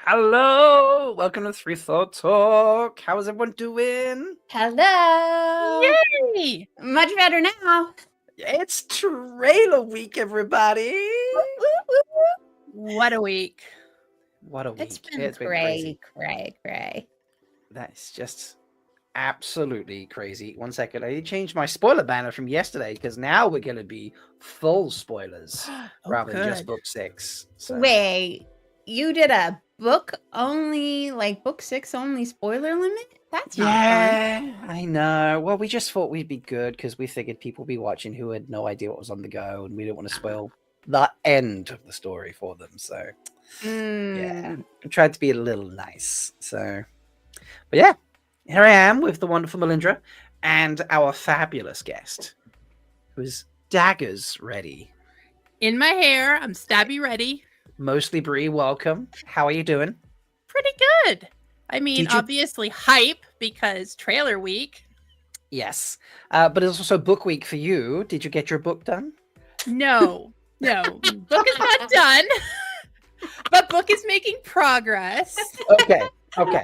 Hello, welcome to Three Thought Talk. How is everyone doing? Hello. Yay! Much better now. It's trailer week, everybody. What a week. What a week. It's been crazy. That's just absolutely crazy. 1 second. I changed my spoiler banner from yesterday because now we're going to be full spoilers rather than just book 6. So. Wait, you did a book only, like book 6 only spoiler limit? That's not fun. I know. Well, we just thought we'd be good because we figured people would be watching who had no idea what was on the go, and we didn't want to spoil the end of the story for them. So, yeah, I tried to be a little nice. So, but yeah, here I am with the wonderful Melindhra and our fabulous guest, who's daggers ready. In my hair, I'm stabby ready. Mostly Bree, welcome. How are you doing? Pretty good. I mean, obviously hype because trailer week. Yes, but it's also book week for you. Did you get your book done? No. Book is not done, but book is making progress. Okay. Way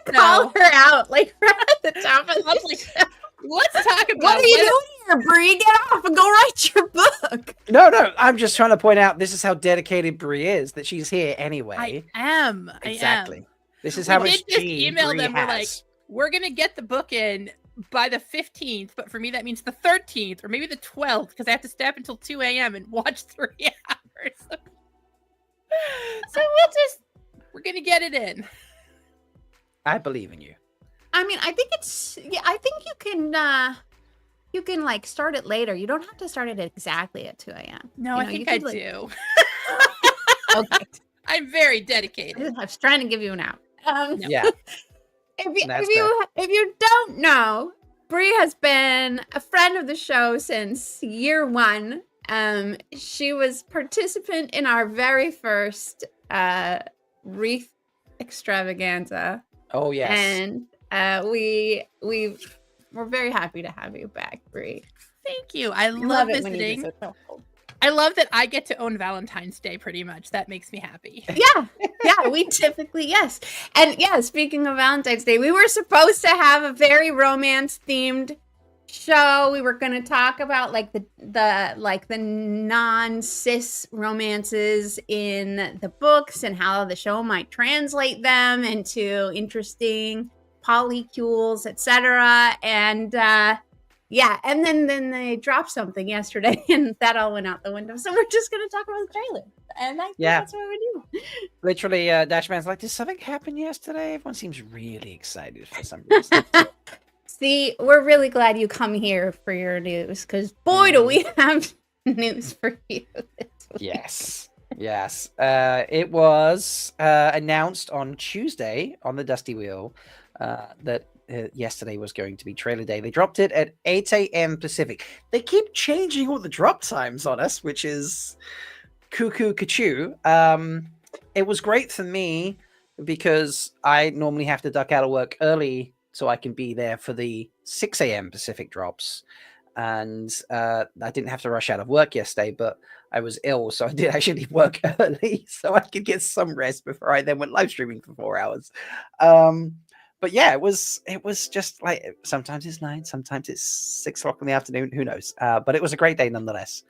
to call her out, like right at the top of the show. Let's talk about what are you doing here, Bree? Get off and go write your book. No. I'm just trying to point out this is how dedicated Bree is, that she's here anyway. I am. Exactly. This is how much G email Bree them. has. We're like, we're going to get the book in by the 15th, but for me that means the 13th or maybe the 12th because I have to stay up until 2 a.m. and watch 3 hours. So we're going to get it in. I believe in you. I mean, I think I think you can like start it later. You don't have to start it exactly at 2 a.m. No, I think I do. Okay. I'm very dedicated. I was trying to give you an out. Yeah. If you don't know, Bree has been a friend of the show since year 1. She was participant in our very first wreath extravaganza. Oh yes. And we're very happy to have you back, Bree. Thank you. I love visiting. I love that I get to own Valentine's Day pretty much. That makes me happy. Yeah, we typically, yes. And yeah, speaking of Valentine's Day, we were supposed to have a very romance-themed show. We were going to talk about like the non-cis romances in the books and how the show might translate them into interesting polycules, etc. And and then they dropped something yesterday and that all went out the window. So we're just going to talk about the trailer. And I think that's what we do. Literally, Dashman's like, did something happen yesterday? Everyone seems really excited for some reason. See, we're really glad you come here for your news because boy, do we have news for you this week. Yes. It was announced on Tuesday on the Dusty Wheel that yesterday was going to be trailer day. They dropped it at 8 a.m. Pacific. They keep changing all the drop times on us, which is cuckoo cachoo. It was great for me because I normally have to duck out of work early so I can be there for the 6 a.m. Pacific drops. And I didn't have to rush out of work yesterday, but I was ill, so I did actually work early so I could get some rest before I then went live streaming for 4 hours. But yeah, it was just like, sometimes it's 9, sometimes it's 6 o'clock in the afternoon, who knows? But it was a great day nonetheless.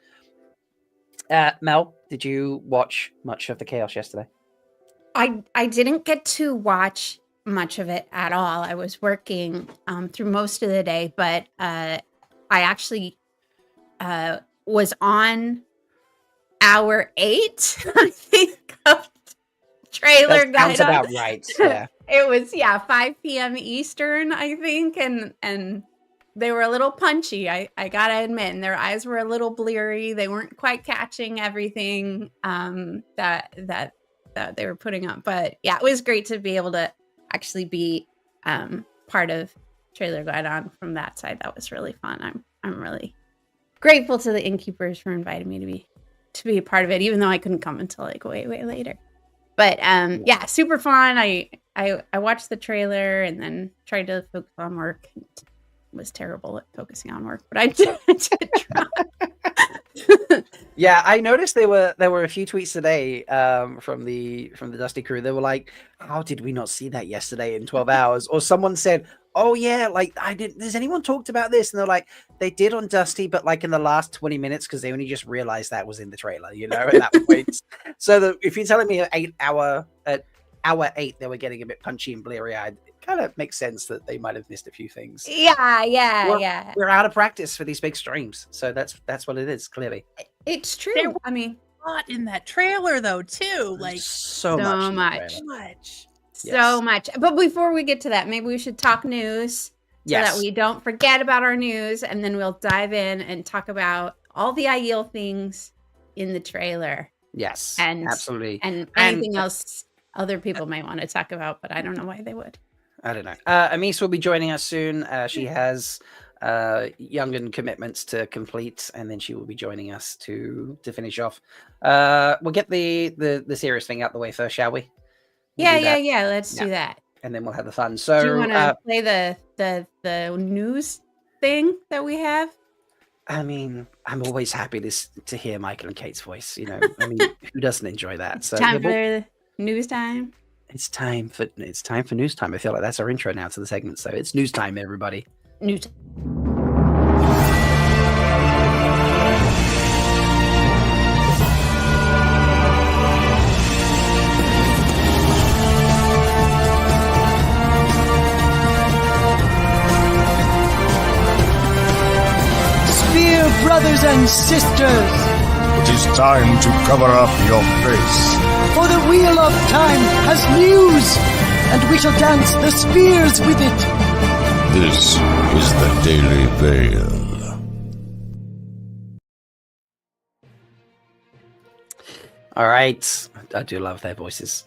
Mel, did you watch much of the chaos yesterday? I didn't get to watch much of it at all. I was working through most of the day, but I actually was on hour 8, I think, of trailer guide. Sounds about right. Yeah. It was 5 p.m. Eastern, I think, and they were a little punchy. I gotta admit, and their eyes were a little bleary. They weren't quite catching everything that they were putting up. But yeah, it was great to be able to actually be part of Trailer Guide On from that side. That was really fun. I'm really grateful to the Innkeepers for inviting me to be a part of it, even though I couldn't come until like way later. But yeah, super fun. I watched the trailer and then tried to focus on work. It was terrible at focusing on work, but I did try. Yeah, I noticed there were a few tweets today from the Dusty crew. They were like, "How did we not see that yesterday in 12 hours?" Or someone said, "Oh yeah, like I didn't. Has anyone talked about this?" And they're like, "They did on Dusty, but like in the last 20 minutes because they only just realized that was in the trailer, you know, at that point." So if you're telling me at hour 8 they were getting a bit punchy and bleary eyed, it kind of makes sense that they might have missed a few things. Yeah. We're out of practice for these big streams, so that's what it is. Clearly, It's true. There I mean, a lot in that trailer though, too. Like so so much. in the much. trailer. much. Yes. So much. But before we get to that, maybe we should talk news so that we don't forget about our news, and then we'll dive in and talk about all the Aiel things in the trailer. Yes, And absolutely. And anything else other people might want to talk about, but I don't know why they would. I don't know. Amis will be joining us soon. She has Young'un commitments to complete, and then she will be joining us to finish off. We'll get the serious thing out the way first, shall we? Yeah. Let's do that. And then we'll have the fun. So do you want to play the news thing that we have? I mean, I'm always happy to hear Michael and Kate's voice. You know, I mean, who doesn't enjoy that? It's time for news time. It's time for news time. I feel like that's our intro now to the segment. So it's news time, everybody. News. Brothers and sisters, it is time to cover up your face. For the wheel of time has news, and we shall dance the spears with it. This is the Daily Veil. All right, I do love their voices.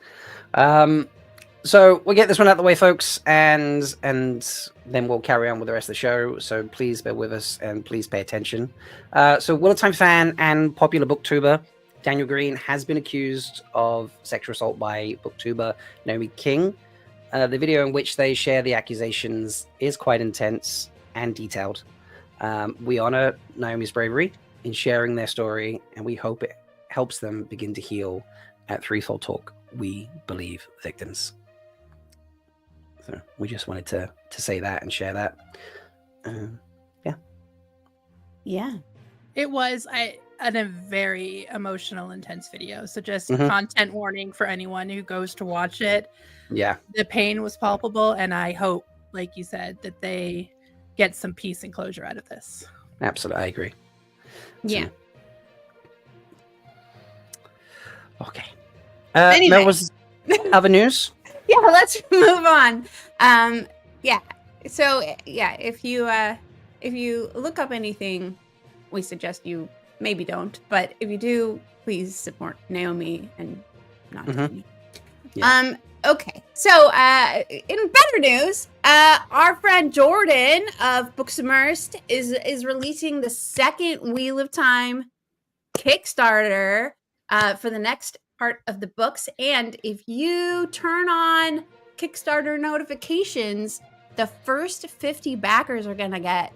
So we'll get this one out of the way, folks, and then we'll carry on with the rest of the show. So please bear with us and please pay attention. So Wheel of Time fan and popular booktuber Daniel Green has been accused of sexual assault by booktuber Naomi King. The video in which they share the accusations is quite intense and detailed. We honor Naomi's bravery in sharing their story, and we hope it helps them begin to heal. At Threefold Talk, we believe victims. So we just wanted to say that and share that. Yeah. It was a very emotional, intense video. So just content warning for anyone who goes to watch it. Yeah. The pain was palpable, and I hope, like you said, that they get some peace and closure out of this. Absolutely, I agree. Yeah. Okay. Anyway. Mel, was other news? Yeah, let's move on. Yeah. So yeah, if you look up anything, we suggest you maybe don't, but if you do, please support Naomi and not me. Yeah. Okay. So in better news, our friend Jordan of Books Immersed is releasing the second Wheel of Time Kickstarter for the next part of the books, and if you turn on Kickstarter notifications, the first 50 backers are gonna get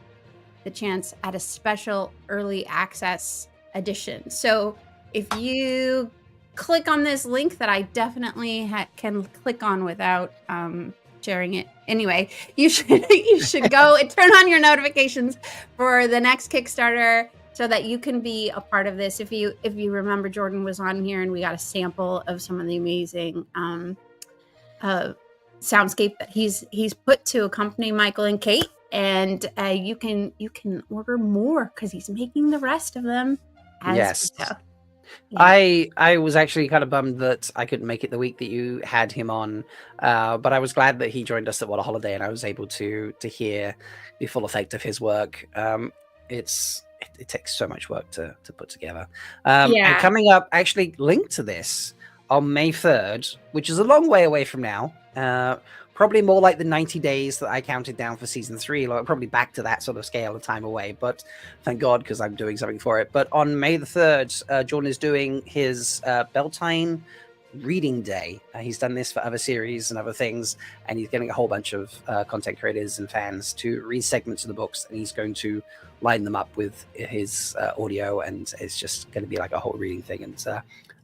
the chance at a special early access edition. So if you click on this link that I definitely can click on without sharing it anyway, you should go and turn on your notifications for the next Kickstarter, so that you can be a part of this. If you remember, Jordan was on here and we got a sample of some of the amazing soundscape that he's put to accompany Michael and Kate, and you can order more because he's making the rest of them as we go. Yeah. I was actually kind of bummed that I couldn't make it the week that you had him on, but I was glad that he joined us at What a Holiday, and I was able to hear the full effect of his work. It takes so much work to put together. And coming up, actually linked to this on May 3rd, which is a long way away from now. Probably more like the 90 days that I counted down for season 3, like probably back to that sort of scale of time away. But thank God, because I'm doing something for it. But on May the 3rd, Jordan is doing his Beltane reading day. He's done this for other series and other things, and he's getting a whole bunch of content creators and fans to read segments of the books, and he's going to line them up with his audio, and it's just going to be like a whole reading thing. And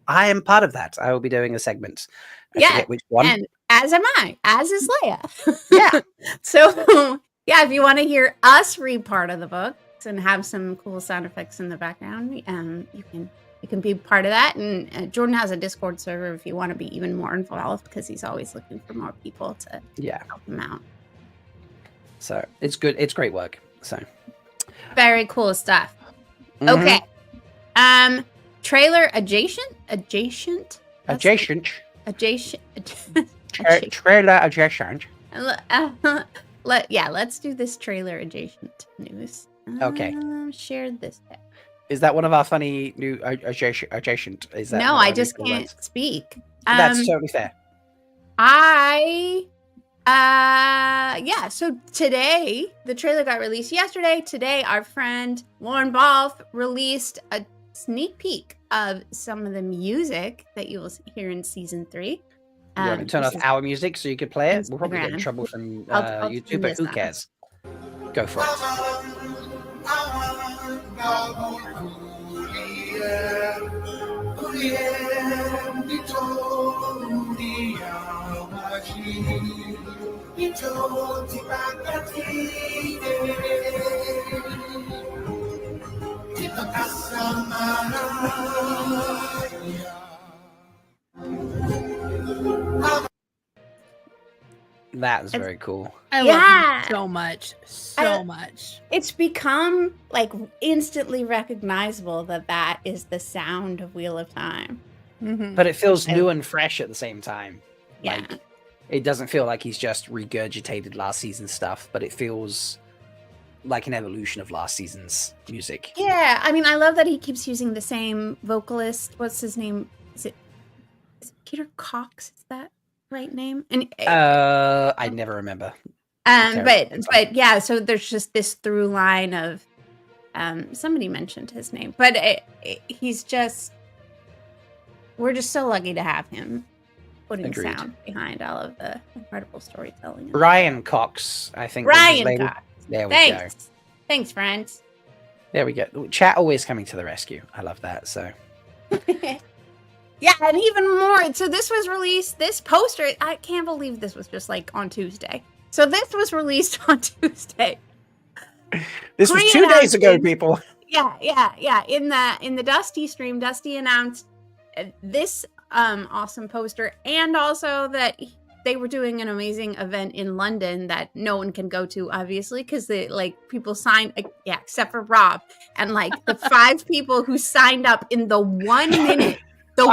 I am part of that. I will be doing a segment. I forget which one. And as am I, as is Leigh-A. Yeah. So, yeah, if you want to hear us read part of the books and have some cool sound effects in the background, you can be part of that. And Jordan has a Discord server if you want to be even more involved, because he's always looking for more people to help him out. So it's good. It's great work. So very cool stuff. Okay. Trailer adjacent. Trailer adjacent. Let's do this trailer adjacent news. Okay. Share this. Is that one of our funny new adjacent? Is that no? I just can't speak. That's totally fair. So today the trailer got released yesterday. Today our friend Lauren Balfe released a sneak peek of some of the music that you will hear in season 3. You want to turn off our music so you could play it? We'll probably get in trouble from I'll YouTube, but who cares? Go for it. That is very cool. I love it so much. So much. It's become like instantly recognizable that is the sound of Wheel of Time. Mm-hmm. But it feels new and fresh at the same time. Yeah. Like, it doesn't feel like he's just regurgitated last season's stuff, but it feels like an evolution of last season's music. Yeah, I mean, I love that he keeps using the same vocalist. What's his name? Is it Peter Cox? Is that right name? And I never remember. But yeah, so there's just this through line of somebody mentioned his name, but he's just, we're just so lucky to have him putting Agreed. sound behind all of the incredible storytelling. Ryan Cox, I think. Ryan Cox. There we go. Thanks, friends. There we go. Chat always coming to the rescue. I love that. So. Yeah, and even more. So this was released, this poster, I can't believe this was just like on Tuesday. So this was released on Tuesday. This was 2 days ago, people. Yeah. In the Dusty stream, Dusty announced this awesome poster, and also that they were doing an amazing event in London that no one can go to, obviously, because people signed, except for Rob, and like the 5 people who signed up in the 1 minute. The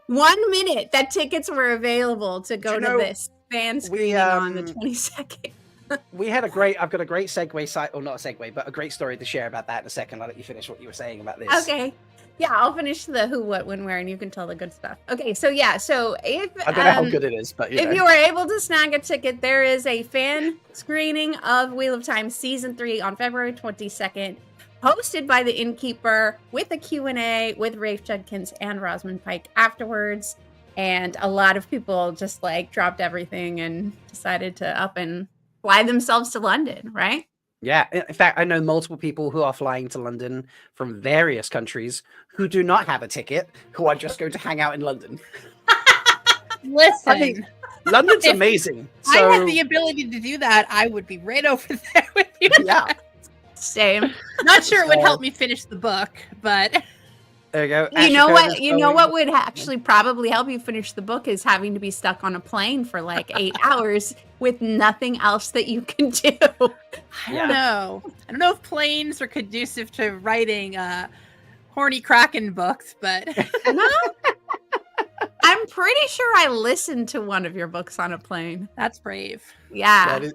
1 minute that tickets were available to go to this fan screening on the 22nd. I've got a great segue site, or not a segue, but a great story to share about that in a second. I'll let you finish what you were saying about this. Okay. Yeah, I'll finish the who, what, when, where, and you can tell the good stuff. Okay, so if I don't know how good it is, but if you were able to snag a ticket, there is a fan screening of Wheel of Time Season 3 on February 22nd. Hosted by the Innkeeper, with a Q&A with Rafe Judkins and Rosamund Pike afterwards. And a lot of people just dropped everything and decided to up and fly themselves to London, right? Yeah. In fact, I know multiple people who are flying to London from various countries who do not have a ticket, who are just going to hang out in London. Listen. I mean, London's amazing. If I had the ability to do that, I would be right over there with you. Yeah. Same. Not sure it would help me finish the book, but there you go. You know what would actually probably help you finish the book is having to be stuck on a plane for 8 hours with nothing else that you can do. I don't know. I don't know if planes are conducive to writing horny Kraken books, but no. I'm pretty sure I listened to one of your books on a plane. That's brave. Yeah.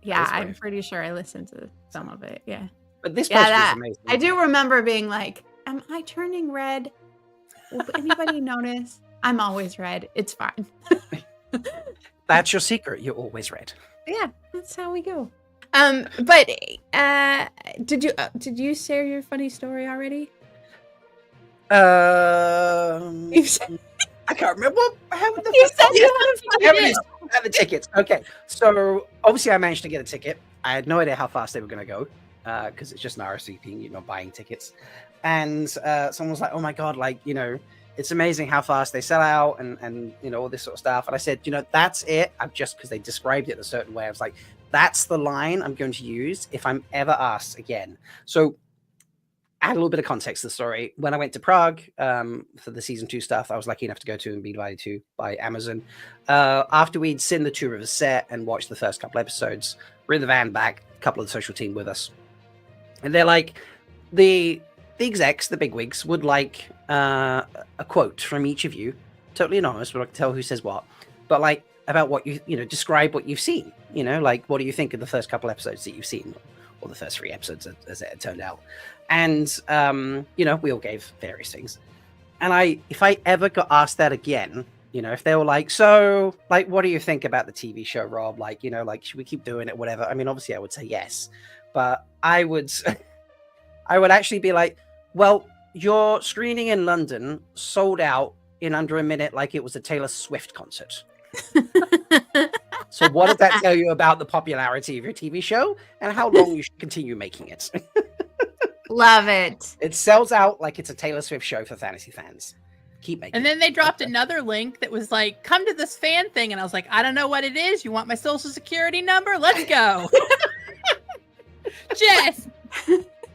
Yeah, I'm pretty sure I listened to some of it. Yeah. But this poster is amazing. I do remember being like, am I turning red? Will anybody notice? I'm always red. It's fine. That's your secret. You're always red. Yeah, that's how we go. But did you share your funny story already? You said, I can't remember how the you said you There it is. I have the tickets. Okay, so obviously I managed to get a ticket. I had no idea how fast they were going to go because it's just an RSVP, you're not buying tickets. And someone was like, "Oh my god, like it's amazing how fast they sell out and all this sort of stuff." And I said, that's it. I'm just because they described it a certain way. I was like, that's the line I'm going to use if I'm ever asked again. So add a little bit of context to the story. When I went to Prague for the season 2 stuff, I was lucky enough to go to and be invited to by Amazon. After we'd seen the Two Rivers set and watched the first couple episodes, we're in the van back, a couple of the social team with us. And they're like, the execs, the bigwigs, would like a quote from each of you, totally anonymous, we're not going to tell who says what, but like about what describe what you've seen, like what do you think of the first couple episodes that you've seen, or the first 3 episodes as it turned out. And we all gave various things. And if I ever got asked that again, if they were like, so like what do you think about the TV show, Rob, like should we keep doing it, whatever, I mean obviously I would say yes, but I would actually be like, well, your screening in London sold out in under a minute like it was a Taylor Swift concert. So what does that tell you about the popularity of your TV show and how long you should continue making it? Love it. It sells out like it's a Taylor Swift show for fantasy fans. Keep making And then they dropped another link that was like, come to this fan thing. And I was like, I don't know what it is. You want my social security number? Let's go. Jess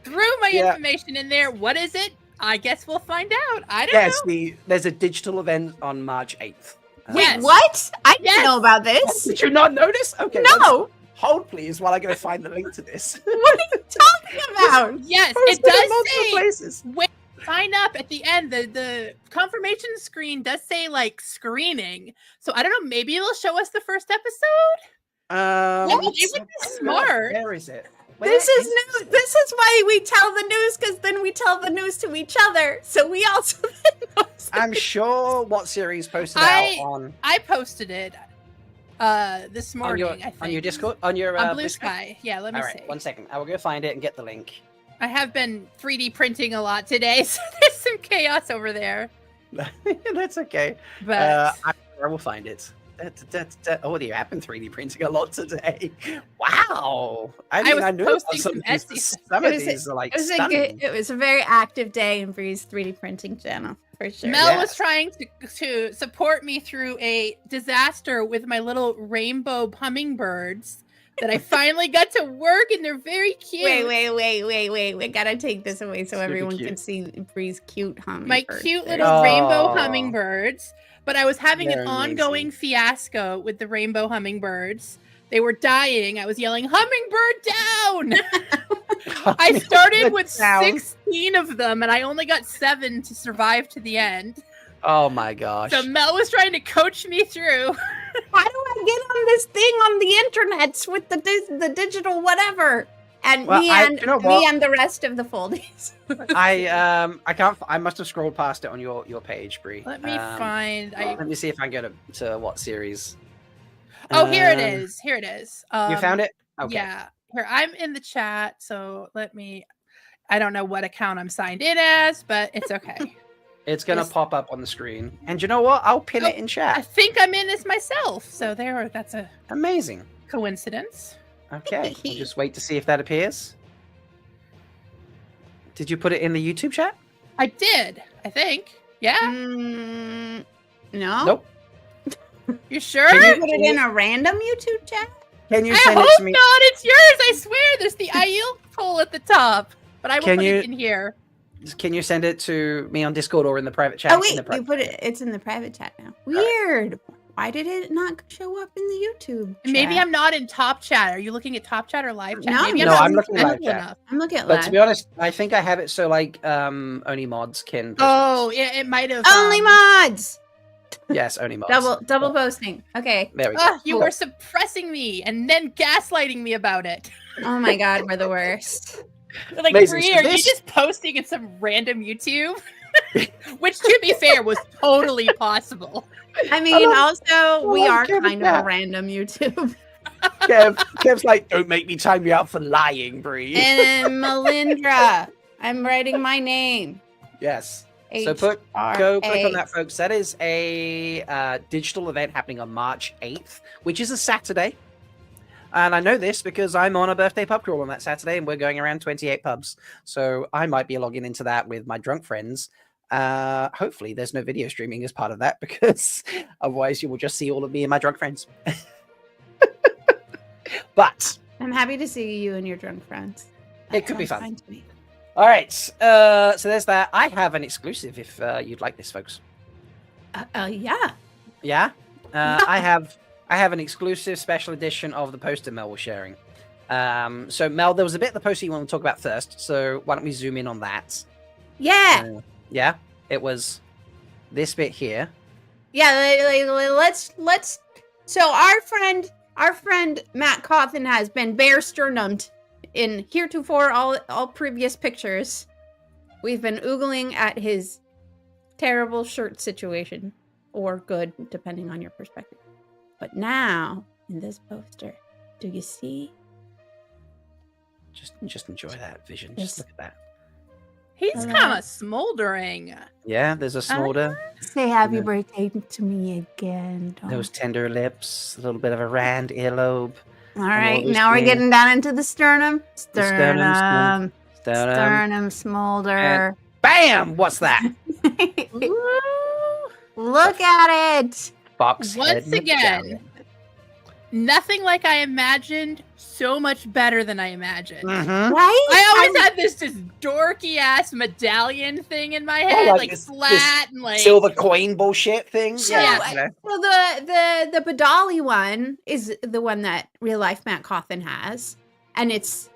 threw my information in there. What is it? I guess we'll find out. I don't know. There's a digital event on March 8th. Wait, what? I didn't know about this. Did you not notice? Okay. No. Hold, please, while I go find the link to this. What are you talking about? Yes, it does say when you sign up at the end. The confirmation screen does say like screening. So I don't know. Maybe it'll show us the first episode. It would be smart. Where is it? This is news. This is why we tell the news, because then we tell the news to each other. So we also know. I'm sure what series posted out on. I posted it this morning. I think. On your Discord, on your BlueSky. Yeah, let me see. 1 second. I will go find it and get the link. I have been 3D printing a lot today, so there's some chaos over there. That's okay. But I will find it. Oh, you have been 3D printing a lot today. Wow. I knew posting some Etsy. of these are like stunning. It was a very active day in Bree's 3D printing channel, for sure. Mel was trying to support me through a disaster with my little rainbow hummingbirds that I finally got to work, and they're very cute. Wait. We gotta take this away so everyone can see Bree's cute hummingbird. My cute little rainbow hummingbirds. But I was having an ongoing fiasco with the rainbow hummingbirds. They were dying. I was yelling, hummingbird down! I started with 16 of them, and I only got 7 to survive to the end. Oh my gosh. So Mel was trying to coach me through. How do I get on this thing on the internets with the digital whatever? And me and the rest of the foldies. I can't. I must have scrolled past it on your page, Bree. Let me find. Let me see if I can go to what series. Oh, here it is. Here it is. You found it? Okay. Yeah. Here, I'm in the chat, so let me. I don't know what account I'm signed in as, but it's okay. It's gonna pop up on the screen, and you know what? I'll pin it in chat. I think I'm in as myself, so that's a amazing coincidence. Okay, we'll just wait to see if that appears. Did you put it in the YouTube chat? I did, I think. Yeah? No. Nope. You sure? Did you put it in a random YouTube chat? Can you I send hope it to me? not. It's yours. I swear. There's the IEL poll at the top, but I will put it in here. Can you send it to me on Discord or in the private chat? Oh wait, you put it. It's in the private chat now. Weird. Why did it not show up in the YouTube chat? Maybe I'm not in top chat. Are you looking at top chat or live chat? No, I'm looking at live chat. I'm looking at live. But to be honest, I think I have it so like only mods can. Oh, it might have. Only mods. Yes, only mods. Double posting. Okay. There we go. You were suppressing me and then gaslighting me about it. Oh my god, we're the worst. Like, Bree, are you just posting in some random YouTube? Which, to be fair, was totally possible. I mean, we are kind of a random YouTube. Kev's like, don't make me time you out for lying, Bree. And Melindhra. I'm writing my name. Yes. So go click on that, folks. That is a digital event happening on March 8th, which is a Saturday. And I know this because I'm on a birthday pub crawl on that Saturday, and we're going around 28 pubs. So I might be logging into that with my drunk friends. Hopefully there's no video streaming as part of that, because otherwise you will just see all of me and my drunk friends. But I'm happy to see you and your drunk friends. It could be fun. All right. So there's that. I have an exclusive if you'd like this, folks. Yeah. Yeah. I have an exclusive special edition of the poster Mel was sharing. So Mel, there was a bit of the poster you want to talk about first. So why don't we zoom in on that? Yeah. Yeah. It was this bit here. Yeah. Let's. So our friend Matt Cawthon has been bare sternumed in heretofore all previous pictures. We've been oogling at his terrible shirt situation, or good, depending on your perspective. But now, in this poster, do you see? Just enjoy that vision. Just look at that. He's kind of smoldering. Yeah, there's a smolder. Say happy birthday to me again. Those tender lips, a little bit of a round earlobe. All right, now we're getting down into the sternum. Sternum smolder. And bam! What's that? Look at it. Box Once again, nothing like I imagined, so much better than I imagined. Mm-hmm. Right? I always had this just dorky ass medallion thing in my head, like this, flat and like silver coin bullshit thing. So, Yeah. So the Badali one is the one that real life Matt Cawthon has, and it's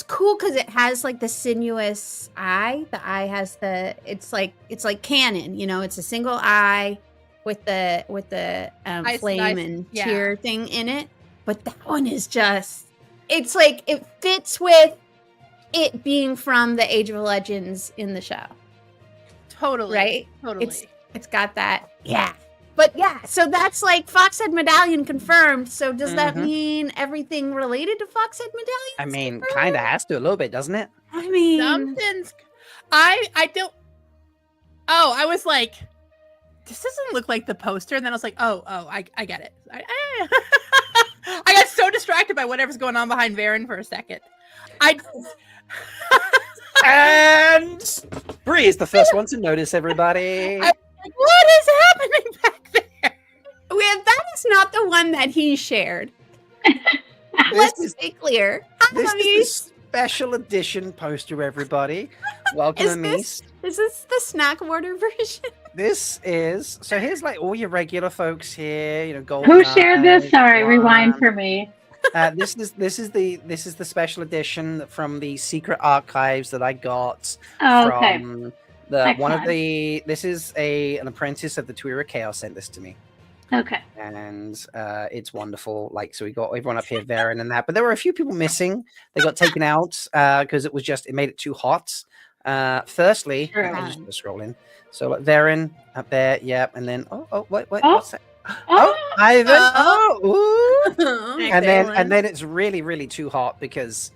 cool because it has like the sinuous eye. The eye has it's like canon, you know. It's a single eye with the flame and tear thing in it. But that one is just, it's like it fits with it being from the Age of Legends in the show. Totally. Right? Totally. It's got that. Yeah. But yeah, so that's like Foxhead Medallion confirmed. So does that mean everything related to Foxhead Medallion? I mean, kind of has to a little bit, doesn't it? I mean, something's. I don't. Oh, I was like, this doesn't look like the poster. And then I was like, I get it. I got so distracted by whatever's going on behind Varen for a second. And Bree is the first one to notice, everybody. What is happening back there? That is not the one that he shared. Let's be clear. This is the special edition poster, everybody. Welcome, Amis. Is this the snack order version? This is, so here's like all your regular folks here, you know, Gold. Who shared this? Sorry, rewind for me. This is the special edition from the secret archives that I got from one of the. This is an apprentice of the Tuira Chaos sent this to me. Okay. And it's wonderful. Like, so we got everyone up here, Varen and that, but there were a few people missing. They got taken out because it made it too hot. Firstly, I'll just scroll in. So like, Varen up there, yep, and then what's that? Ivan. And then it's really, really too hot because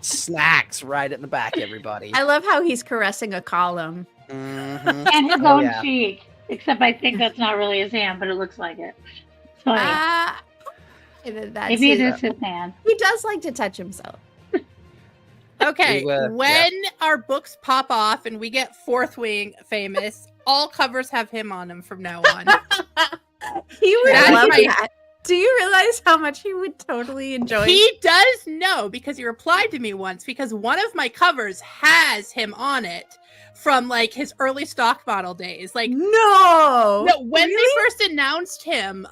snacks right at the back, everybody. I love how he's caressing a column. Mm-hmm. And his own cheek. Except I think that's not really his hand, but it looks like it. Sorry. Maybe it is his hand. He does like to touch himself. Okay, when our books pop off and we get Fourth Wing famous, all covers have him on them from now on. He would love that. Do you realize how much he would totally enjoy? He does know because he replied to me once because one of my covers has him on it from like his early stock model days. Like no, when they first announced him,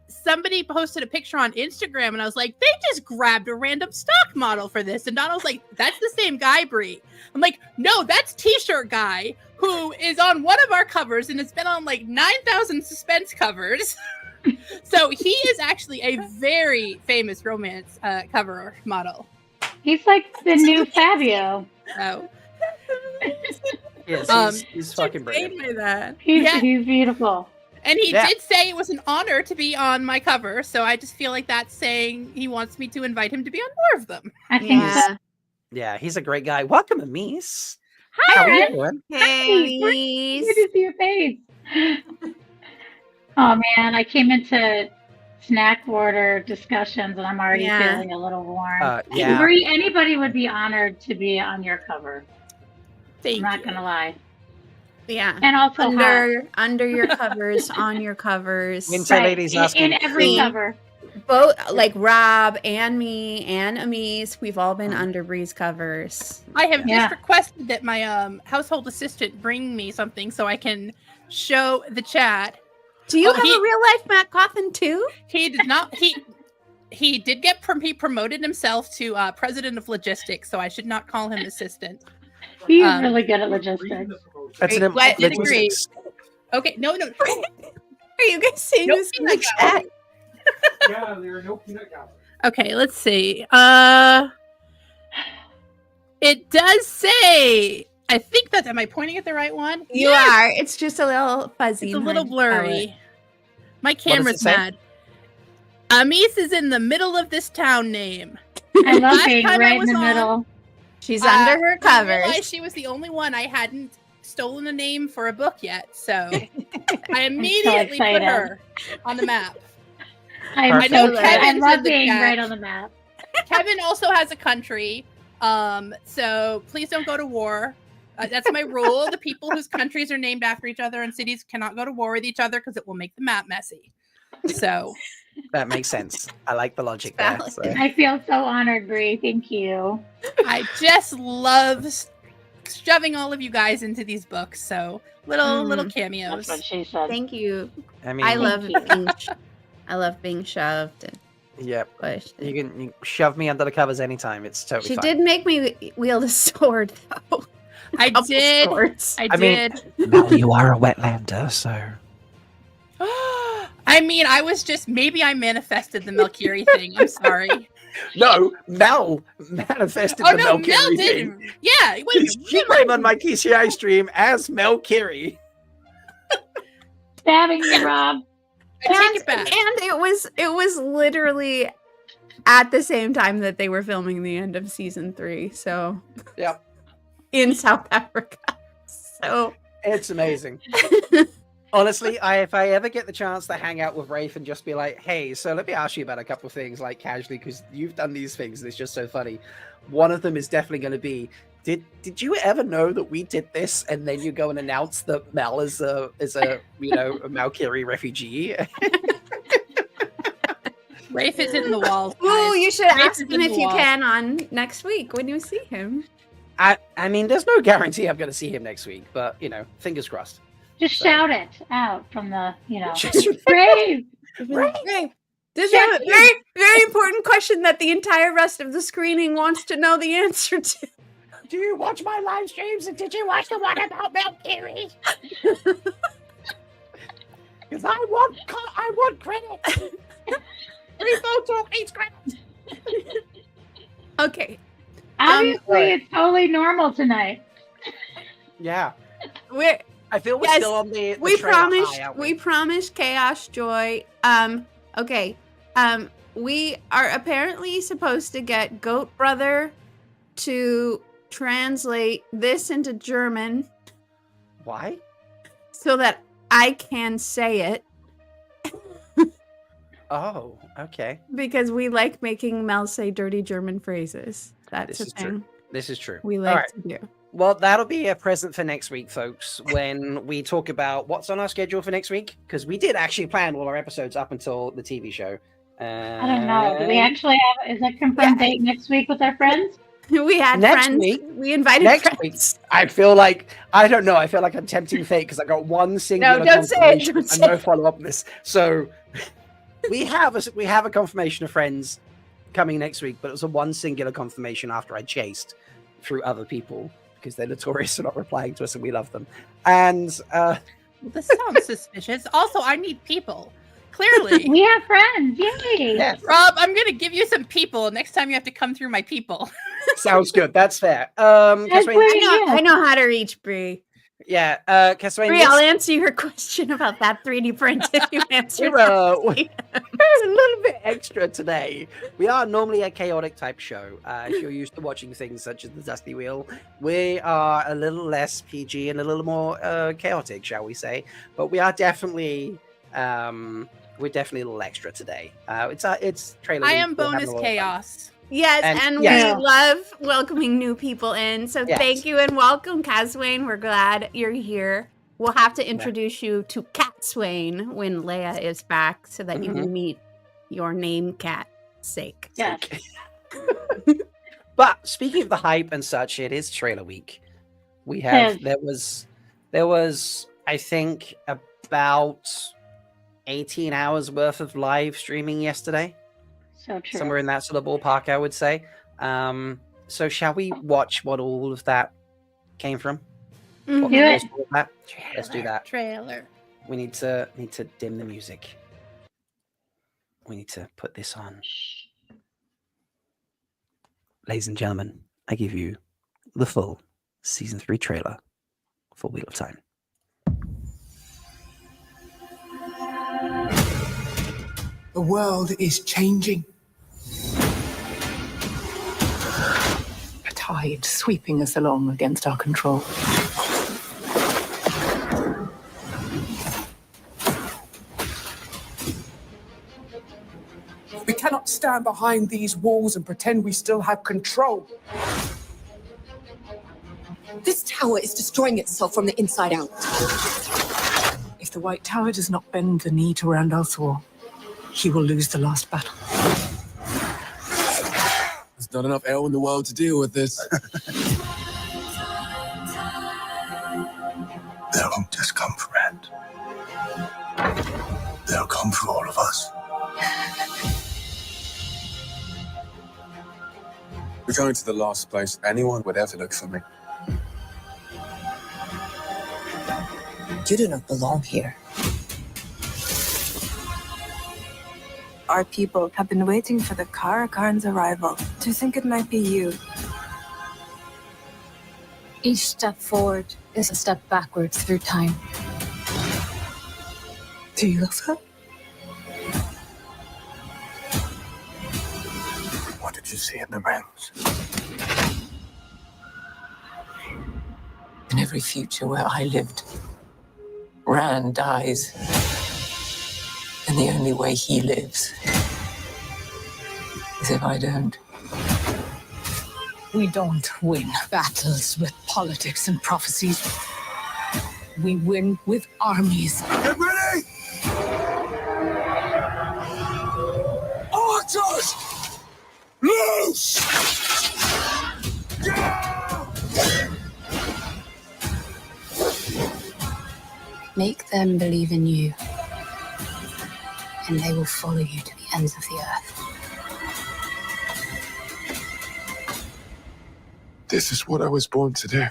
somebody posted a picture on Instagram and I was like, they just grabbed a random stock model for this. And Donald's like, that's the same guy, Bree. I'm like, no, that's T-shirt guy who is on one of our covers and has been on like 9,000 suspense covers. So he is actually a very famous romance cover model. He's like the new Fabio. Oh. Yes, he's fucking brilliant. He's beautiful. And he did say it was an honor to be on my cover, so I just feel like that's saying he wants me to invite him to be on more of them. I think so. Yeah, he's a great guy. Welcome, Amis. How are you doing? Hey, Good to see your face. Oh man, I came into snack order discussions and I'm already feeling a little warm. Yeah. Bree, anybody would be honored to be on your cover. I'm not gonna lie. Yeah. And also under your covers, on your covers. Winter Lady's asking in every cover. Both like Rob and me and Amise, we've all been under Bree's covers. I have just requested that my household assistant bring me something so I can show the chat. Do you have a real life Matt Cawthon too? He did not. He did get he promoted himself to president of logistics, so I should not call him assistant. He's really good at logistics. That's an agree. Okay, no. Are you guys seeing this in the chat? Yeah, there are no peanut galleries. Okay, let's see. It does say. I think that. Am I pointing at the right one? You are. It's just a little fuzzy. It's a little blurry. My camera's mad. Amise is in the middle of this town name. I love being right in the middle. She's under her covers. I realized she was the only one I hadn't stolen a name for a book yet, so I immediately put her on the map. I love being right on the map. Kevin also has a country, so please don't go to war. That's my rule. The people whose countries are named after each other and cities cannot go to war with each other because it will make the map messy. So that makes sense. I like the logic there. So. I feel so honored, Bree. Thank you. I just love shoving all of you guys into these books. So little cameos. That's what she said. Thank you. I mean, I love being shoved. Yep. Pushed. You can shove me under the covers anytime. It's totally fine. She did make me wield a sword, though. I did. I did. Well, you are a Wetlander, so. I mean, I was just maybe I manifested the Malkier thing. I'm sorry. No, Mel manifested the Malkier thing. Yeah, she came on my KCI stream as Malkier. Stabbing me, Rob. I take it back. And it was literally at the same time that they were filming the end of season 3. So yeah, in South Africa. So it's amazing. Honestly, if I ever get the chance to hang out with Rafe and just be like, hey, so let me ask you about a couple of things, like casually, because you've done these things and it's just so funny. One of them is definitely going to be, did you ever know that we did this? And then you go and announce that Mel is a a Malkier refugee. Rafe is in the walls. Oh, you should ask him if you can on next week when you see him. I mean, there's no guarantee I'm going to see him next week, but, fingers crossed. Just shout it out from the, Brave! Brave! This is a very, very important question that the entire rest of the screening wants to know the answer to. Do you watch my live streams and did you watch the one about Malkier? Because I want credit. 3 photo, 8 credits. Okay. Obviously, it's totally normal tonight. Yeah. I feel we're still on the we promised chaos joy. Okay. We are apparently supposed to get Goat Brother to translate this into German. Why? So that I can say it. Oh, okay. Because we like making Mel say dirty German phrases. That's a thing. True. This is true. We like to do. Well, that'll be a present for next week, folks, when we talk about what's on our schedule for next week. Because we did actually plan all our episodes up until the TV show. I don't know. Do we actually have, is that confirmed date next week with our friends? We had friends. We invited next friends. Week, I feel like, I don't know, I feel like I'm tempting fate because I got one singular confirmation and no follow-up on this. So we have a confirmation of friends coming next week, but it was a one singular confirmation after I chased through other people because they're notorious for not replying to us and we love them. And this sounds suspicious. Also, I need people. Clearly. We have friends. Yay. Yes. Rob, I'm going to give you some people. Next time you have to come through my people. Sounds good. That's fair. I know how to reach Bree. Yeah, Caswayne, Bree, I'll answer your question about that 3D print if you answer we're a that. little bit extra today. We are normally a chaotic type show. If you're used to watching things such as the Dusty Wheel, we are a little less PG and a little more chaotic, shall we say? But we are definitely we're definitely a little extra today. It's trailer. I week. am We're having bonus a lot of fun. chaos. Yes, and we yes. love welcoming new people in. So thank you and welcome, Caswayne. We're glad you're here. We'll have to introduce you to Cat Swain when Leigh-A is back so that you can meet your name cat sake. Yes. But speaking of the hype and such, it is trailer week. We have there was I think about 18 hours worth of live streaming yesterday. So true. Somewhere in that sort of ballpark, I would say. So shall we watch what all of that came from? Do it. Let's do that. Trailer. We need to dim the music. We need to put this on. Ladies and gentlemen, I give you the full season 3 trailer for Wheel of Time. The world is changing. A tide sweeping us along against our control. We cannot stand behind these walls and pretend we still have control. This tower is destroying itself from the inside out. If the White Tower does not bend the knee to Randall Thor, he will lose the last battle. There's not enough air in the world to deal with this. They won't just come for Rand. They'll come for all of us. We're going to the last place anyone would ever look for me. You do not belong here. Our people have been waiting for the Karakarn's arrival. Do you think it might be you? Each step forward is a step backwards through time. Do you love her? What did you see in the realms? In every future where I lived, Rand dies. And the only way he lives is if I don't. We don't win battles with politics and prophecies. We win with armies. Get ready! Archers! Loose! Make them believe in you, and they will follow you to the ends of the earth. This is what I was born to do.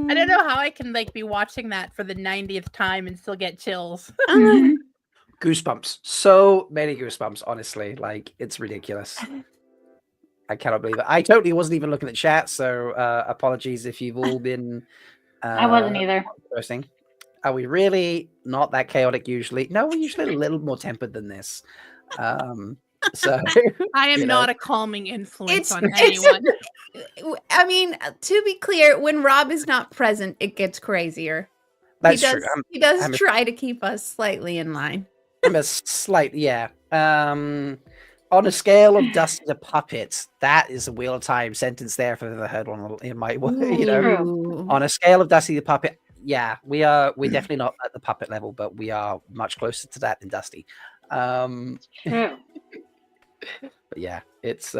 I don't know how I can be watching that for the 90th time and still get chills. Goosebumps. So many goosebumps, honestly. It's ridiculous. I cannot believe it. I totally wasn't even looking at chat, so apologies if you've all been I wasn't either. Posting. Are we really not that chaotic usually? No, we're usually a little more tempered than this. So I am not a calming influence on anyone. I mean, to be clear, when Rob is not present, it gets crazier. That's true. He does try to keep us slightly in line. I'm a slight, yeah. On a scale of Dusty the Puppet, that is a Wheel of Time sentence there if I've ever heard one in my way. You know, on a scale of Dusty the Puppet, yeah, we're definitely not at the puppet level, but we are much closer to that than Dusty. But yeah, it's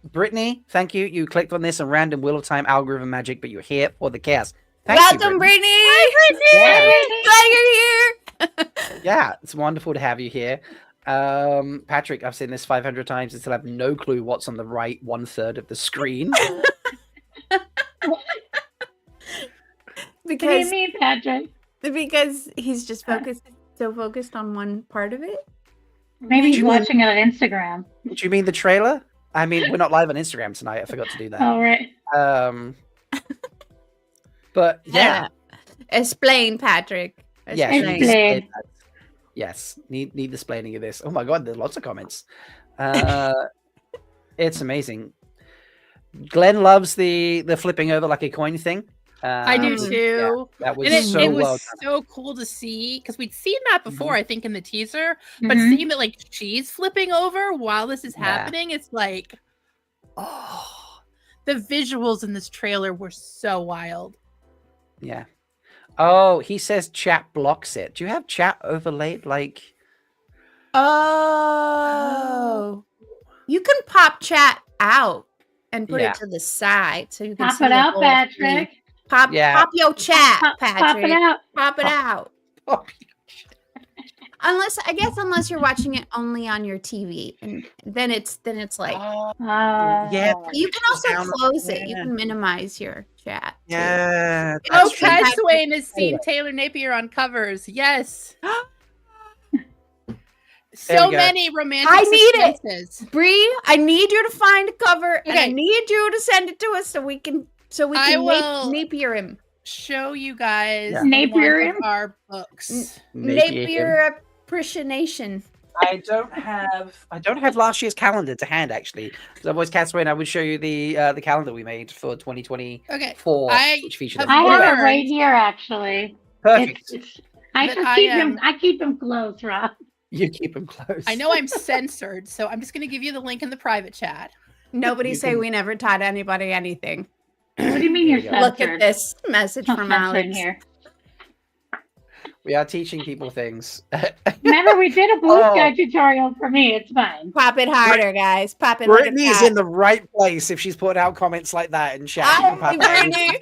Brittany, thank you. You clicked on this and random Wheel of Time algorithm magic, but you're here for the chaos. Welcome, Brittany. Hi, Brittany. Yeah. Glad you're here. Yeah, it's wonderful to have you here. Patrick, I've seen this 500 times and still have no clue what's on the right 1/3 of the screen. What do you mean, Patrick? Because he's just focused on one part of it. Maybe he's watching it on Instagram. Do you mean the trailer? I mean, we're not live on Instagram tonight. I forgot to do that. Oh, right. But yeah. Explain, Patrick. Yeah. Explain. Yes. Need the explaining of this. Oh my god, there's lots of comments. It's amazing. Glenn loves the flipping over like a coin thing. I do too. Yeah, that was it was well so cool to see because we'd seen that before, I think, in the teaser. But seeing that like she's flipping over while this is happening, it's like, oh, the visuals in this trailer were so wild. Yeah. Oh, he says chat blocks it. Do you have chat overlaid? Like, oh, you can pop chat out and put it to the side so you can pop it out, Patrick. Pop your chat, Patrick. Pop it out. Pop it out. Unless you're watching it only on your TV, and then it's like, yeah. You can also close it. You can minimize your chat. Yeah. Oh, Ted Swain has seen Taylor Napier on covers. Yes. So many romantic. I need suspenses. it, Bree. I need you to find a cover, and I need you to send it to us so we can Napier him. Show you guys Napier him our books. Napier appreciation. I don't have last year's calendar to hand actually. So otherwise, Catherine, I would show you the calendar we made for 2024, which featured. I have it right here actually. Perfect. I keep them close, Rob. You keep them close. I know I'm censored, so I'm just going to give you the link in the private chat. Nobody we never taught anybody anything. What do you mean you're censored? Look at this message from Alex. Here. We are teaching people things. Remember, we did a BlueSky tutorial for me. It's fine. Pop it harder, guys. Pop it. Brittany's in the right place if she's putting out comments like that in chat. Brittany.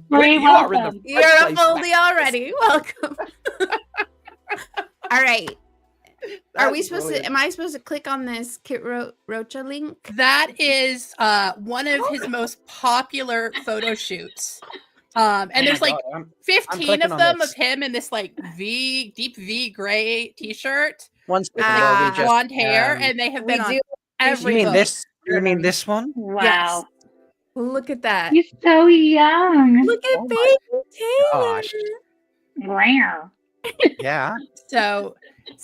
Bree, welcome. You're a foldie already. Welcome. All right. Are we supposed to? Am I supposed to click on this Kit Rocha link? That is one of his most popular photo shoots. And there's like 15 of them of him in this like deep V gray t-shirt, blonde hair, and they have been on every. You mean this one? Wow. Yes. Look at that. He's so young. Look at baby Taylor. Rare. Yeah. So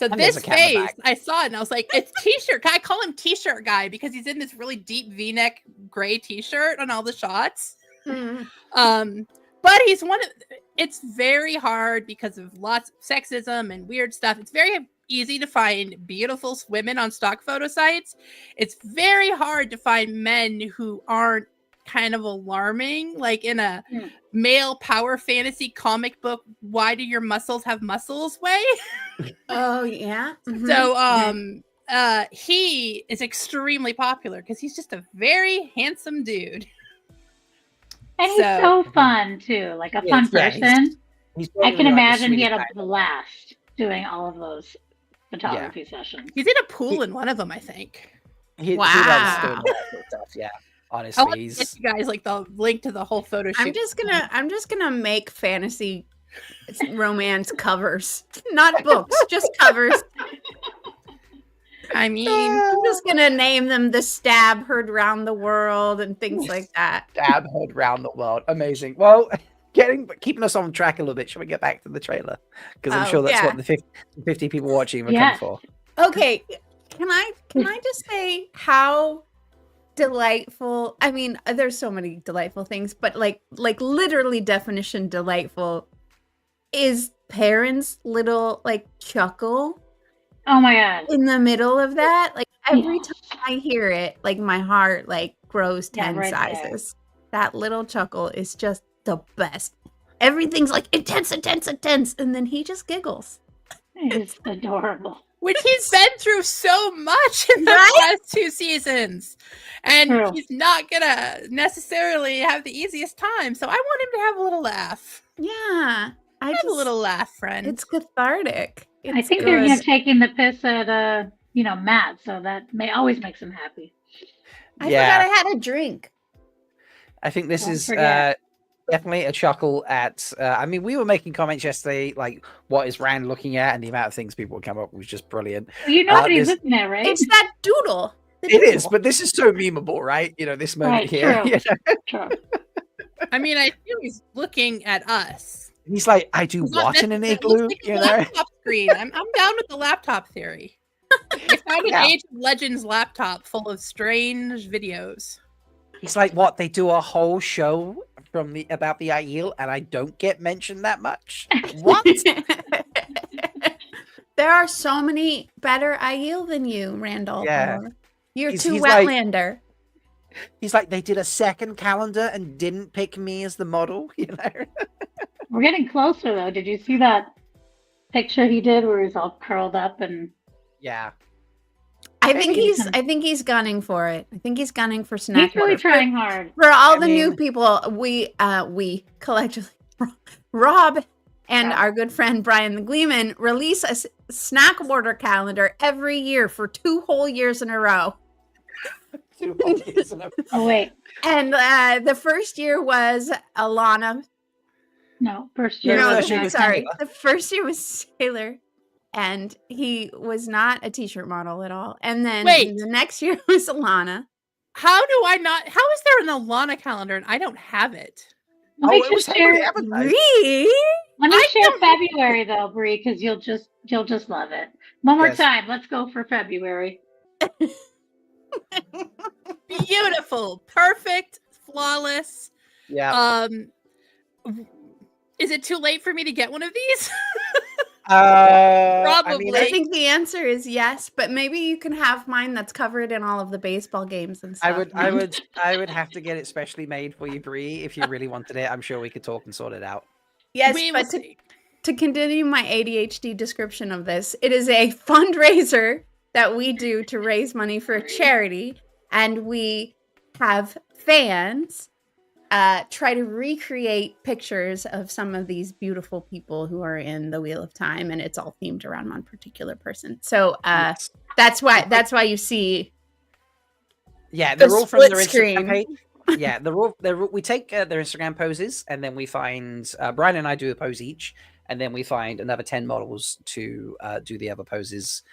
this face, I saw it and I was like, it's t-shirt. I call him t-shirt guy because he's in this really deep V-neck gray t-shirt on all the shots. But he's it's very hard because of lots of sexism and weird stuff. It's very easy to find beautiful women on stock photo sites. It's very hard to find men who aren't kind of alarming, like in a male power fantasy comic book, why do your muscles have muscles way? Oh yeah. So he is extremely popular because he's just a very handsome dude. And he's so fun too, like a fun person. I can imagine he had a blast doing all of those photography sessions. He's in a pool in one of them, I think. He loves doing that sort of stuff. Yeah. Honestly, I'll get you guys like the link to the whole photo shoot. I'm just gonna make fantasy romance covers, not books, just covers. I mean, I'm just gonna name them "The Stab Heard Round the World" and things like that. Stab Heard Round the World, amazing. Well, keeping us on track a little bit. Shall we get back to the trailer? Because I'm sure that's what the 50 people watching were coming for. Okay, can I just say how delightful? I mean, there's so many delightful things, but like literally definition delightful is Perrin's little like chuckle. Oh my god. In the middle of that, like every time I hear it, like my heart like grows 10 sizes. That little chuckle is just the best. Everything's like intense, and then he just giggles. It's adorable. Which he's been through so much in the past 2 seasons. And he's not gonna necessarily have the easiest time. So I want him to have a little laugh. Yeah. Have a little laugh, friend. It's cathartic. I think they're taking the piss at Matt, so that always makes him happy. I forgot I had a drink. I think this is definitely a chuckle at. I mean, we were making comments yesterday, like, what is Rand looking at, and the amount of things people would come up was just brilliant. Well, you know what he's looking at, right? It's that doodle. It is, but this is so memeable, right? You know, this moment here. True. You know? True. I mean, I feel he's looking at us. He's like, I do what in an igloo? Like you know? Laptop screen. I'm down with the laptop theory. I found an Age of Legends laptop full of strange videos. He's like, what? They do a whole show about the Aiel, and I don't get mentioned that much. What? There are so many better Aiel than you, Randall. Yeah. You're He's too like- Wetlander. He's like, they did a second calendar and didn't pick me as the model. You know. We're getting closer though. Did you see that picture he did where he's all curled up and? Yeah. I think he's gunning for it. I think he's gunning for snack. He's really trying hard. For all the new people, we collectively, Rob and our good friend Brian the Gleeman release a snack order calendar every year for 2 whole years in a row. 2 whole years in a row. Oh wait. And the first year was Alana. No, first year. No, was sorry. The first year was Sailor. And he was not a t-shirt model at all. And then the next year was Alana. How do I not? How is there an Alana calendar and I don't have it? Let me share Bree. Let me share February though, Bree, because you'll just love it. One more time. Let's go for February. Beautiful, perfect, flawless. Yeah. Is it too late for me to get one of these? Probably. I think the answer is yes, but maybe you can have mine that's covered in all of the baseball games and stuff. I would have to get it specially made for you, Bree, if you really wanted it. I'm sure we could talk and sort it out. Yes, but to continue my ADHD description of this, it is a fundraiser that we do to raise money for a charity, and we have fans try to recreate pictures of some of these beautiful people who are in the Wheel of Time, and it's all themed around one particular person. So that's why you see. Yeah, they're all from their screen. Instagram page. Yeah, we take their Instagram poses, and then we find Brian and I do a pose each, and then we find another 10 models to do the other poses.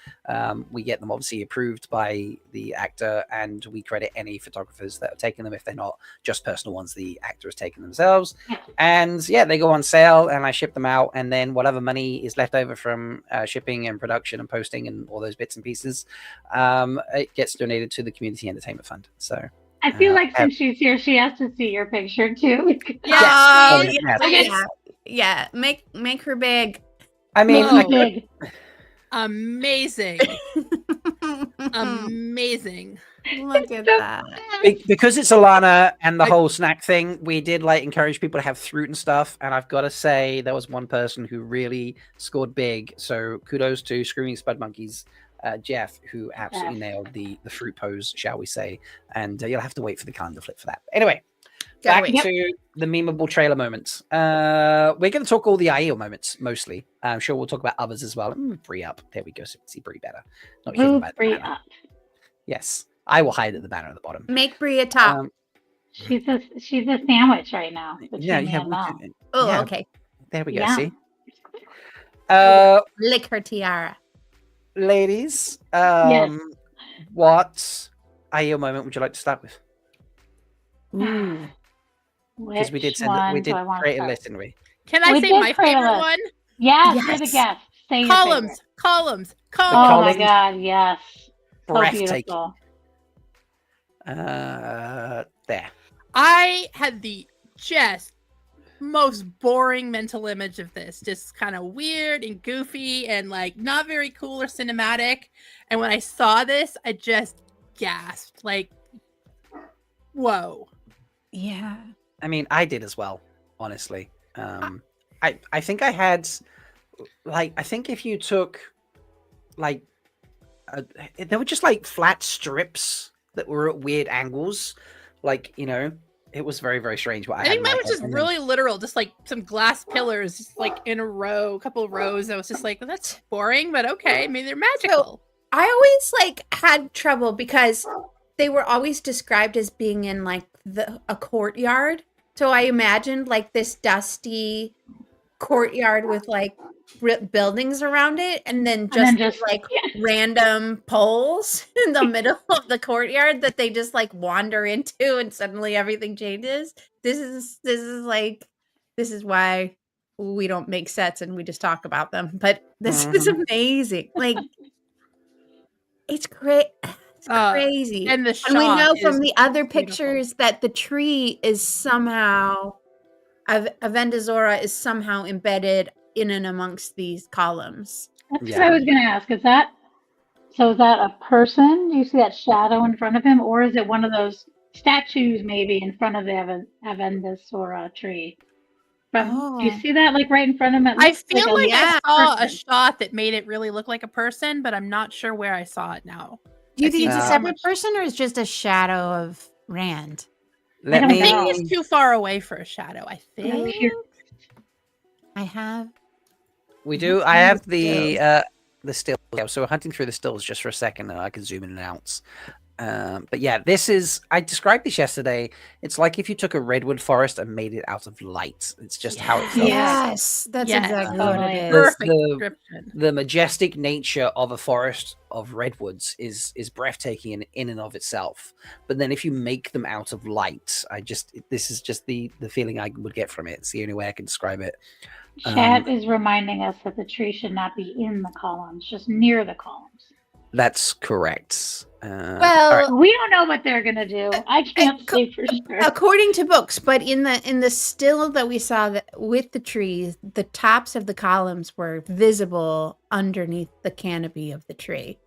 We get them obviously approved by the actor, and we credit any photographers that have taken them if they're not just personal ones the actor has taken themselves. And yeah, they go on sale, and I ship them out, and then whatever money is left over from shipping and production and posting and all those bits and pieces, it gets donated to the Community Entertainment Fund. So I feel like since she's here, she has to see your picture too. Yeah, make her big. I mean, amazing. Amazing. Look at that. Because it's Alana and the whole snack thing, we did encourage people to have fruit and stuff. And I've got to say, there was one person who really scored big. So kudos to Screaming Spud Monkeys, Jeff, who absolutely nailed the fruit pose, shall we say. And you'll have to wait for the calendar flip for that. Anyway. Back to the memeable trailer moments. We're going to talk all the Aiel moments mostly. I'm sure we'll talk about others as well. Bree up. There we go. So we can see Bree better. Not here about Bree up. Yes, I will hide at the banner at the bottom. Make Bree a top. She's a sandwich right now. Okay. There we go. See. Lick her tiara. Ladies, yes. What Aiel moment would you like to start with? Because we did create a list, didn't we? Can I say my favorite one? Yes. Say the guest. Say columns. Oh my god, yes. Breathtaking. So there. I had the just most boring mental image of this. Just kind of weird and goofy and not very cool or cinematic. And when I saw this, I just gasped. Whoa. Yeah. I mean, I did as well, honestly. I think I had, I think if you took, there were just flat strips that were at weird angles. It was very, very strange. I think mine was just really literal, just some glass pillars, just in a row, a couple of rows. I was just that's boring, but okay. Maybe they're magical. So, I always had trouble because they were always described as being in a courtyard, So I imagined like this dusty courtyard with like buildings around it, and then just random poles in the middle of the courtyard that they just like wander into, and suddenly everything changes. This is why we don't make sets and we just talk about them. But this is amazing. Like it's great. It's crazy. And we know from the other pictures that the tree is somehow Avendazora is somehow embedded in and amongst these columns. That's what I was going to ask. Is that a person? Do you see that shadow in front of him, or is it one of those statues maybe in front of the Avendazora tree? Do you see that like right in front of him? I feel like I saw a shot that made it really look like a person, but I'm not sure where I saw it now. Do you think it's a separate person, or is it just a shadow of Rand? I think he's too far away for a shadow. I think. I have. We do. I have the still. Yeah, so we're hunting through the stills just for a second, and I can zoom in and out. But yeah, this is. I described this yesterday. It's like if you took a redwood forest and made it out of light. It's just how it feels. Yes, that's exactly what it is. Perfect description. The majestic nature of a forest of redwoods is breathtaking in and of itself. But then if you make them out of light, this is just the feeling I would get from it. It's the only way I can describe it. Chat is reminding us that the tree should not be in the columns, just near the columns. That's correct. Well, we don't know what they're gonna do. I can't say for sure. According to books, but in the still that we saw with the trees, the tops of the columns were visible underneath the canopy of the tree.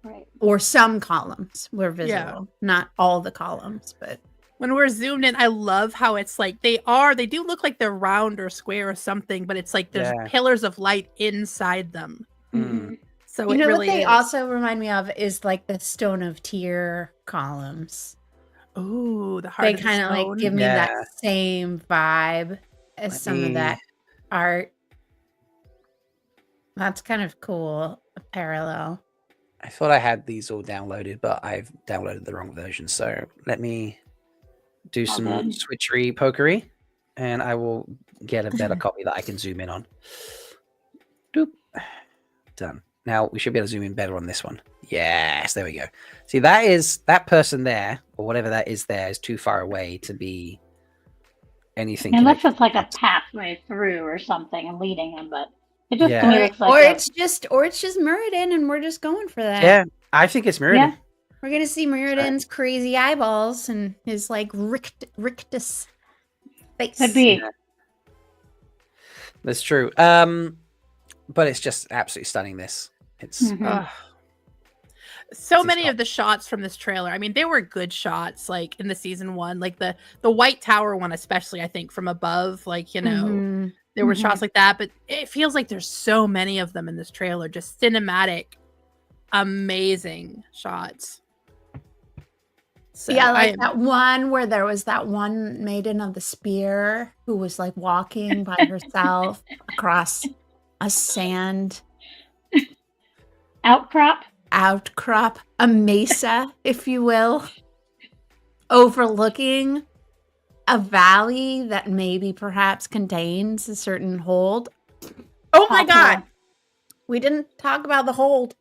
Right. Or some columns were visible, not all the columns, but when we're zoomed in, I love how it's like they do look like they're round or square or something, but it's like there's pillars of light inside them. Mm-hmm. So you know what they also remind me of is like the Stone of Tyr columns. Ooh, the heart. They kind of like give me that same vibe as some of that art. That's kind of cool. A parallel. I thought I had these all downloaded, but I've downloaded the wrong version. So let me do some switchery pokery, and I will get a better copy that I can zoom in on. Doop. Done. Now we should be able to zoom in better on this one. Yes, there we go. See, that person there, or whatever that is there, is too far away to be anything. Unless it's like a pathway through or something and leading him, but it just looks like or it's just Muradin, and we're just going for that. Yeah, I think it's Muradin. Yeah. We're gonna see Muradin's crazy eyeballs and his like rictus face. Could be. Yeah. That's true. But it's just absolutely stunning. It's so many of the shots from this trailer. I mean, they were good shots, like in the season one, like the White Tower one, especially. I think from above, like there were shots like that. But it feels like there's so many of them in this trailer. Just cinematic, amazing shots. So, yeah, like that one where there was that one maiden of the spear who was like walking by herself across a sand outcrop, a mesa, if you will, overlooking a valley that maybe perhaps contains a certain hold. Oh my God. We didn't talk about the hold.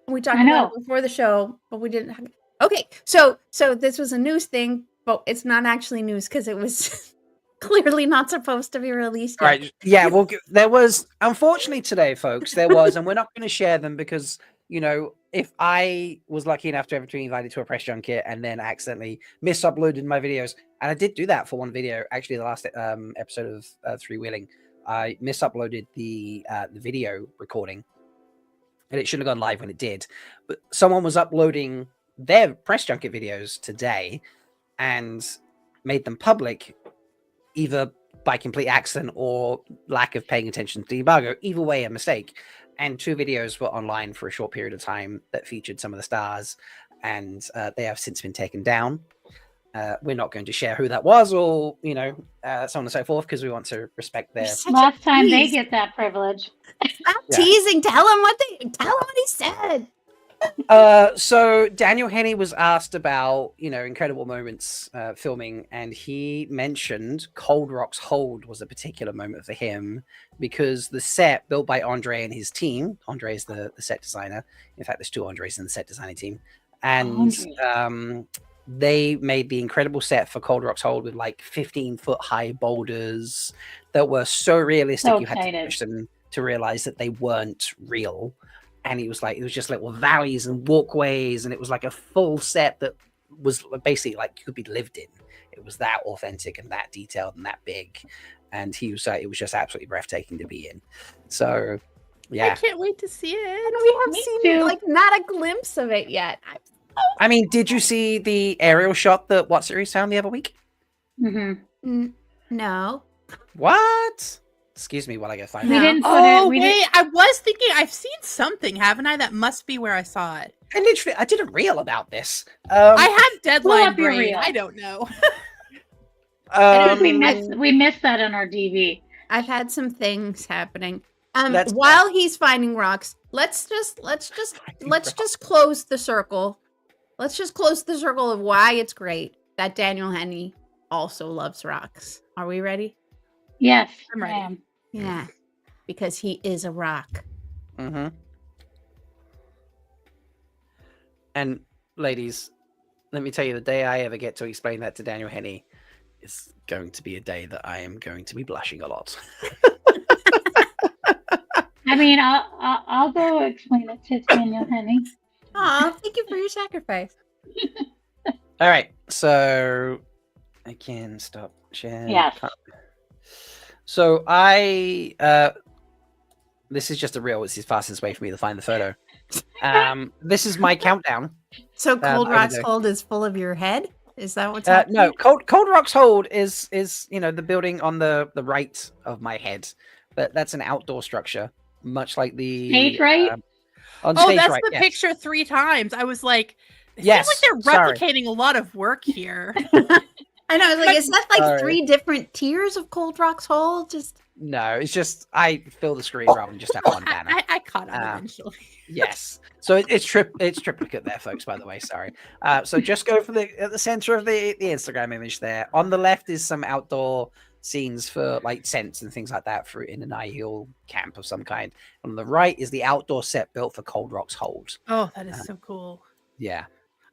We talked about it before the show, but we didn't. Okay, so this was a news thing, but it's not actually news because it was clearly not supposed to be released yet. Right. Yeah, well, there was, unfortunately today, folks, there was, and we're not going to share them because, if I was lucky enough to ever be invited to a press junket and then accidentally mis-uploaded my videos, and I did do that for one video, actually the last episode of Three Wheeling, I mis-uploaded the video recording, and it shouldn't have gone live when it did, but someone was uploading their press junket videos today and made them public, either by complete accident or lack of paying attention to the embargo. Either way, a mistake. And 2 videos were online for a short period of time that featured some of the stars, and they have since been taken down. We're not going to share who that was or, so on and so forth, because we want to respect their... Last time they get that privilege. Stop teasing. Tell him what he said. So Daniel Henney was asked about, incredible moments filming, and he mentioned Cold Rock's Hold was a particular moment for him because the set built by Andre and his team. Andre is the set designer. In fact, there's two Andres in the set designer team, and they made the incredible set for Cold Rock's Hold with like 15-foot high boulders that were so realistic you had to push them to realize that they weren't real. And it was just little valleys and walkways, and it was like a full set that was basically like could be lived in. It was that authentic and that detailed and that big. And he was it was just absolutely breathtaking to be in. So yeah, I can't wait to see it. And we have seen like not a glimpse of it yet. I mean, did you see the aerial shot that What Series found the other week? No. What? Excuse me while I go find it. out. I was thinking I've seen something, haven't I? That must be where I saw it. And literally, I did a reel about this. I have deadline brain. I don't know. We missed that on our DV. I've had some things happening. While he's finding rocks, let's just close the circle. Let's just close the circle of why it's great that Daniel Henney also loves rocks. Are we ready? Yes, I'm ready. Yeah, because he is a rock. Mm-hmm. And ladies, let me tell you, the day I ever get to explain that to Daniel Henney is going to be a day that I am going to be blushing a lot. I mean, I'll go explain it to Daniel Henney. Aw, thank you for your sacrifice. All right, so I can stop sharing. Yes. So this is just a reel. It's the fastest way for me to find the photo. This is my countdown. So Cold Rock's Hold is full of your head? Is that what's happening? No, Cold Rock's Hold is the building on the right of my head, but that's an outdoor structure, much like the stage right. On stage that's right, the yes. picture 3 times. I was like, it yes, seems like they're replicating a lot of work here. I know. I was like, is that like 3 different tiers of Cold Rock's Hold? No, it's just I fill the screen rather than just have one banner. I caught on eventually. Yes, so it's triplicate there, folks. By the way, sorry. So just go for at the center of the Instagram image there. On the left is some outdoor scenes for like scents and things like that for in an ideal camp of some kind. On the right is the outdoor set built for Cold Rock's Hold. Oh, that is so cool. Yeah.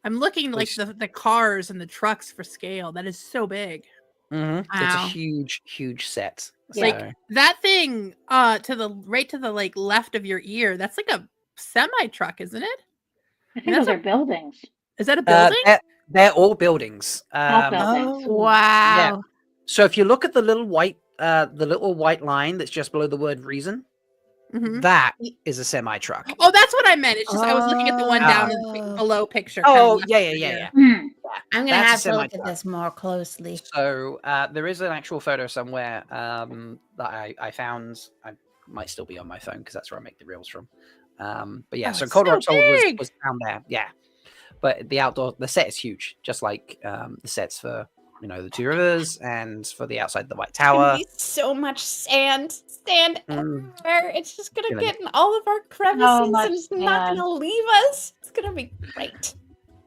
I'm looking like the cars and the trucks for scale. That is so big. Mm-hmm. Wow. It's a huge set. Like that thing to the like left of your ear. That's like a semi truck, isn't it? I think those are buildings. Is that a building? They're all buildings. All buildings. Oh, wow. Yeah. So if you look at the little white line that's just below the word reason, that is a semi truck. Oh, that's what I meant. It's just I was looking at the one down in the below picture. Oh, yeah. I'm gonna have to look at this more closely. So there is an actual photo somewhere that I found. I might still be on my phone because that's where I make the reels from. But yeah, so Cold Rock's Hold was found there. Yeah, but the set is huge, just like the sets for the Two Rivers and for the outside the White Tower. So much sand everywhere. It's just gonna get in all of our crevices and it's not gonna leave us. It's gonna be great.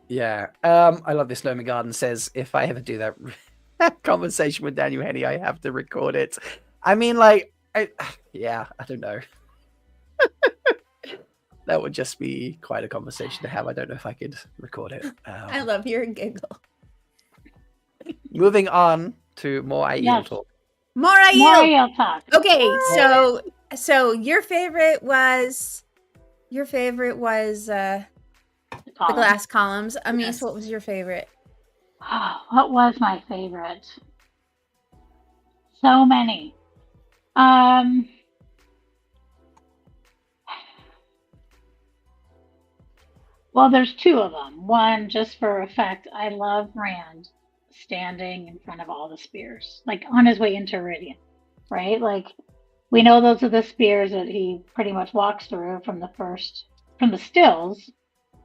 Yeah. I love this. Loma Garden says, if I ever do that conversation with Daniel Henney, I have to record it. I mean, like, I don't know. That would just be quite a conversation to have. I don't know if I could record it. I love your giggle. Moving on to more Aiel talk. More Aiel talk. Okay, so your favorite was the glass columns. Amis, what was your favorite? Oh, what was my favorite? So many. Well, there's 2 of them. One, just for effect, I love Rand standing in front of all the spears, like on his way into Iridian, right? Like we know those are the spears that he pretty much walks through from the stills,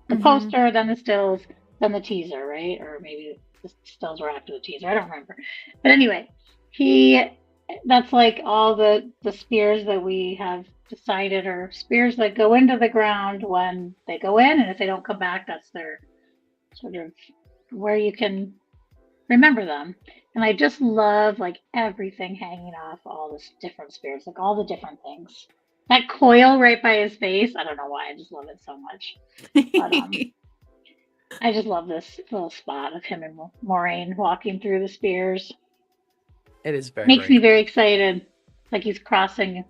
the poster, then the stills, then the teaser, right? Or maybe the stills were after the teaser. I don't remember. But anyway, he that's like all the spears that we have decided are spears that go into the ground when they go in, and if they don't come back, that's their sort of where you can remember them. And I just love like everything hanging off all the different spears, like all the different things. That coil right by his face, I don't know why, I just love it so much. But I just love this little spot of him and Moraine walking through the spears. It is makes me very excited. Like he's crossing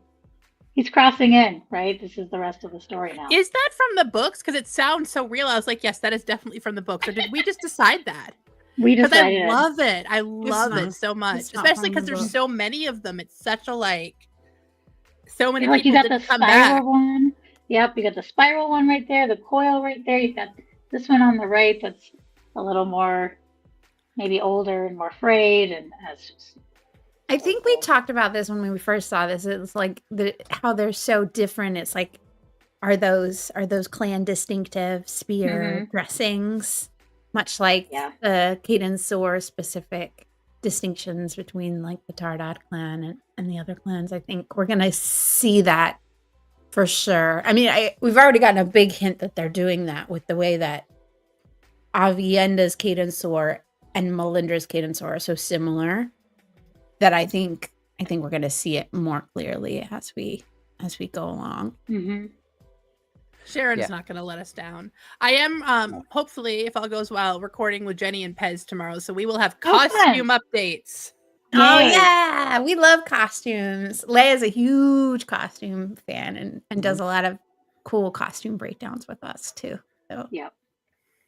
in, right? This is the rest of the story now. Is that from the books? Because it sounds so real. I was like, yes, that is definitely from the books. Or did we just decide that? We decided. I love it. I love it so much, especially because there's so many of them. It's such a so many. Like you people got the come spiral back. one. Yep, you got the spiral one right there. The coil right there. You got this one on the right. That's a little more, maybe older and more frayed, and has just. I think we talked about this when we first saw this. It's like how they're so different. It's like, are those clan distinctive spear dressings, much like the Cadensaur specific distinctions between like the Tardad clan and the other clans. I think we're gonna see that for sure. I mean, we've already gotten a big hint that they're doing that with the way that Avienda's Cadensaur and Melindra's Cadensaur are so similar. That I think we're going to see it more clearly as we go along. Mm-hmm. Sharon's not going to let us down. I am, hopefully, if all goes well, recording with Jenny and Pez tomorrow, so we will have costume updates. Oh yeah, we love costumes. Leia's a huge costume fan and does a lot of cool costume breakdowns with us too. So yep.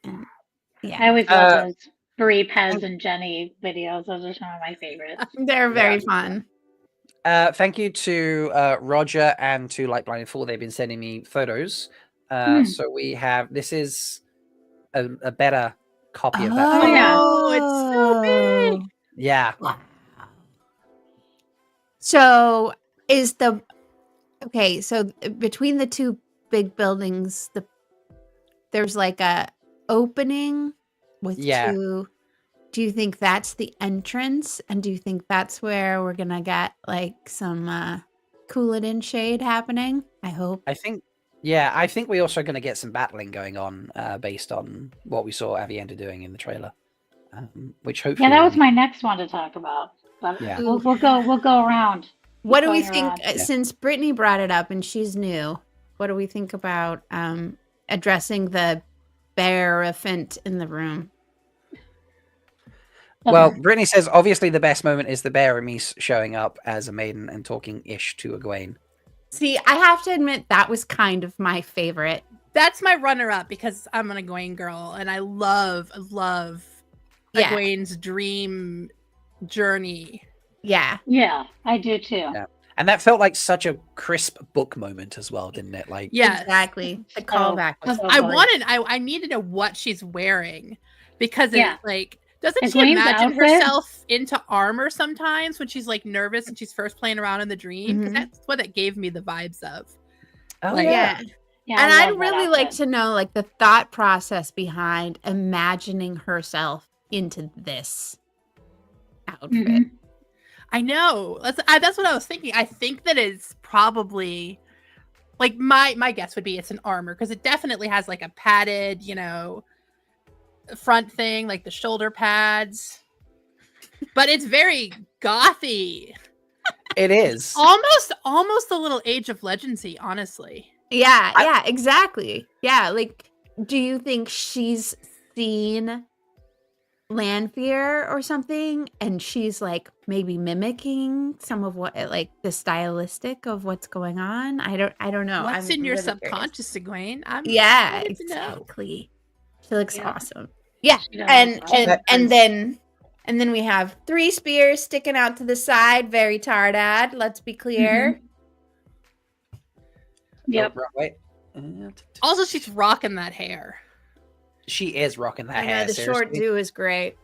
Yeah, I always love those Bree, Pez, and Jenny videos. Those are some of my favorites. They're very fun. Thank you to Roger and to Like Blinded Fool. They've been sending me photos. So we have, this is a better copy of that. Oh, it's so big. Yeah. Wow. So so between the two big buildings, there's like a opening with two. Do you think that's the entrance? And do you think that's where we're gonna get like some Couladin shade happening? I hope. I think we're also going to get some battling going on based on what we saw Avienda doing in the trailer. Which hopefully, that was my next one to talk about. But we'll go around. What do we think? Since Brittany brought it up and she's new, what do we think about addressing the bear-elephant in the room? Well, Brittany says obviously the best moment is the bear and me showing up as a maiden and talking ish to Egwene. See, I have to admit that was kind of my favorite. That's my runner-up because I'm an Egwene girl and I love Egwene's dream journey. Yeah. Yeah, I do too. Yeah. And that felt like such a crisp book moment as well, didn't it? Like, yeah, exactly. The callback. I need to know what she's wearing because it's like, doesn't she Egwene's imagine outfit? herself into armor sometimes when she's like nervous and she's first playing around in the dream? Because that's what it gave me the vibes of. Oh, yeah. And I'd really like to know like the thought process behind imagining herself into this outfit. I know. That's what I was thinking. I think that it's probably like my guess would be it's an armor because it definitely has like a padded, front thing, like the shoulder pads. But it's very gothy. It is. Almost a little Age of Legendsy, honestly. Yeah, exactly. Yeah, like do you think she's seen Lanfear or something and she's like maybe mimicking some of what like the stylistic of what's going on? I don't know. What's in your really subconscious, Egwene? Yeah, exactly. She looks awesome. Yeah, and then we have 3 spears sticking out to the side, very Tardad. Let's be clear. Yep. Wait. Also, she's rocking that hair. She is rocking that hair. The short do is great.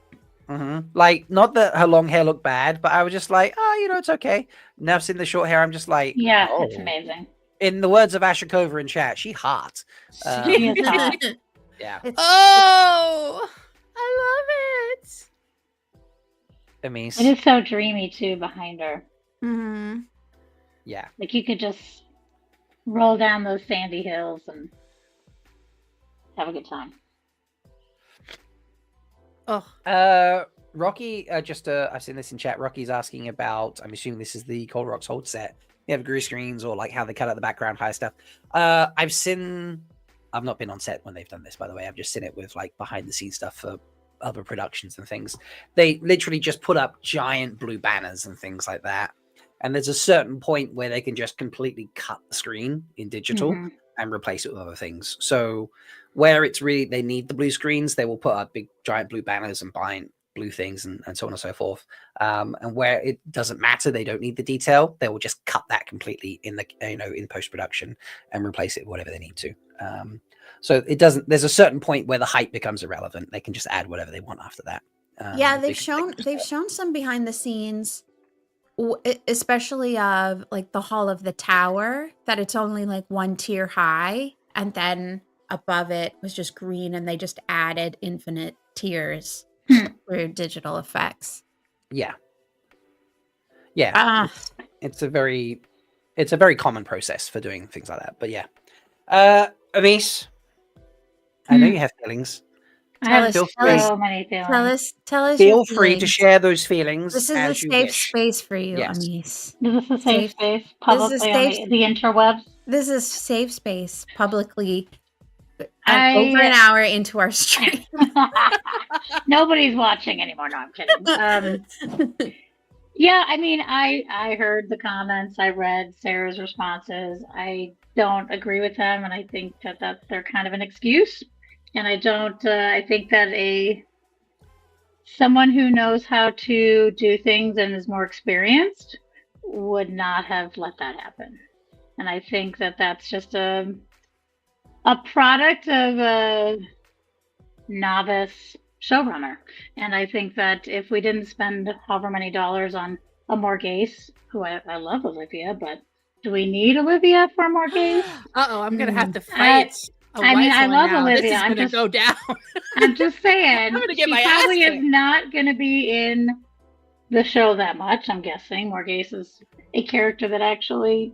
Like, not that her long hair looked bad, but I was just like, it's okay. Now I've seen the short hair, I'm just like, it's amazing. In the words of Ashikova in chat, she hot. She is hot. Yeah. Oh, I love it. Amis. It is so dreamy too behind her. Mm-hmm. Yeah. Like you could just roll down those sandy hills and have a good time. Oh. Rocky, I've seen this in chat. Rocky's asking about, I'm assuming this is the Cold Rocks Hold set. They have green screens or like how they cut out the background, high stuff. I've not been on set when they've done this, by the way. I've just seen it with like behind the scenes stuff for other productions and things. They literally just put up giant blue banners and things like that. And there's a certain point where they can just completely cut the screen in digital and replace it with other things. So where it's really, they need the blue screens, they will put up big giant blue banners and bind blue things and so on and so forth. And where it doesn't matter, they don't need the detail, they will just cut that completely in the in post-production and replace it with whatever they need to. So it doesn't, there's a certain point where the hype becomes irrelevant. They can just add whatever they want after that. They've shown some behind the scenes, especially of like the Hall of the Tower, that it's only like one tier high, and then above it was just green, and they just added infinite tiers through digital effects. Yeah. It's a very common process for doing things like that. But yeah, Amis, I know you have feelings. I have so many feelings. Tell us. Feel free to share those feelings. This is a safe space for you, Amis. This is a safe space publicly on the interwebs. This is safe space publicly. Over an hour into our stream. Nobody's watching anymore. No, I'm kidding. Yeah, I mean, I heard the comments. I read Sarah's responses. I don't agree with them, and I think that they're kind of an excuse. And I don't. I think that someone who knows how to do things and is more experienced would not have let that happen. And I think that that's just a product of a novice showrunner. And I think that if we didn't spend however many dollars on a Morghese, who I love Olivia, but do we need Olivia for Morghese? I'm gonna have to fight. I love now. Olivia. This is gonna go down. I'm just saying. I'm gonna get she my probably ass is not gonna be in the show that much. I'm guessing Morghese is a character that actually,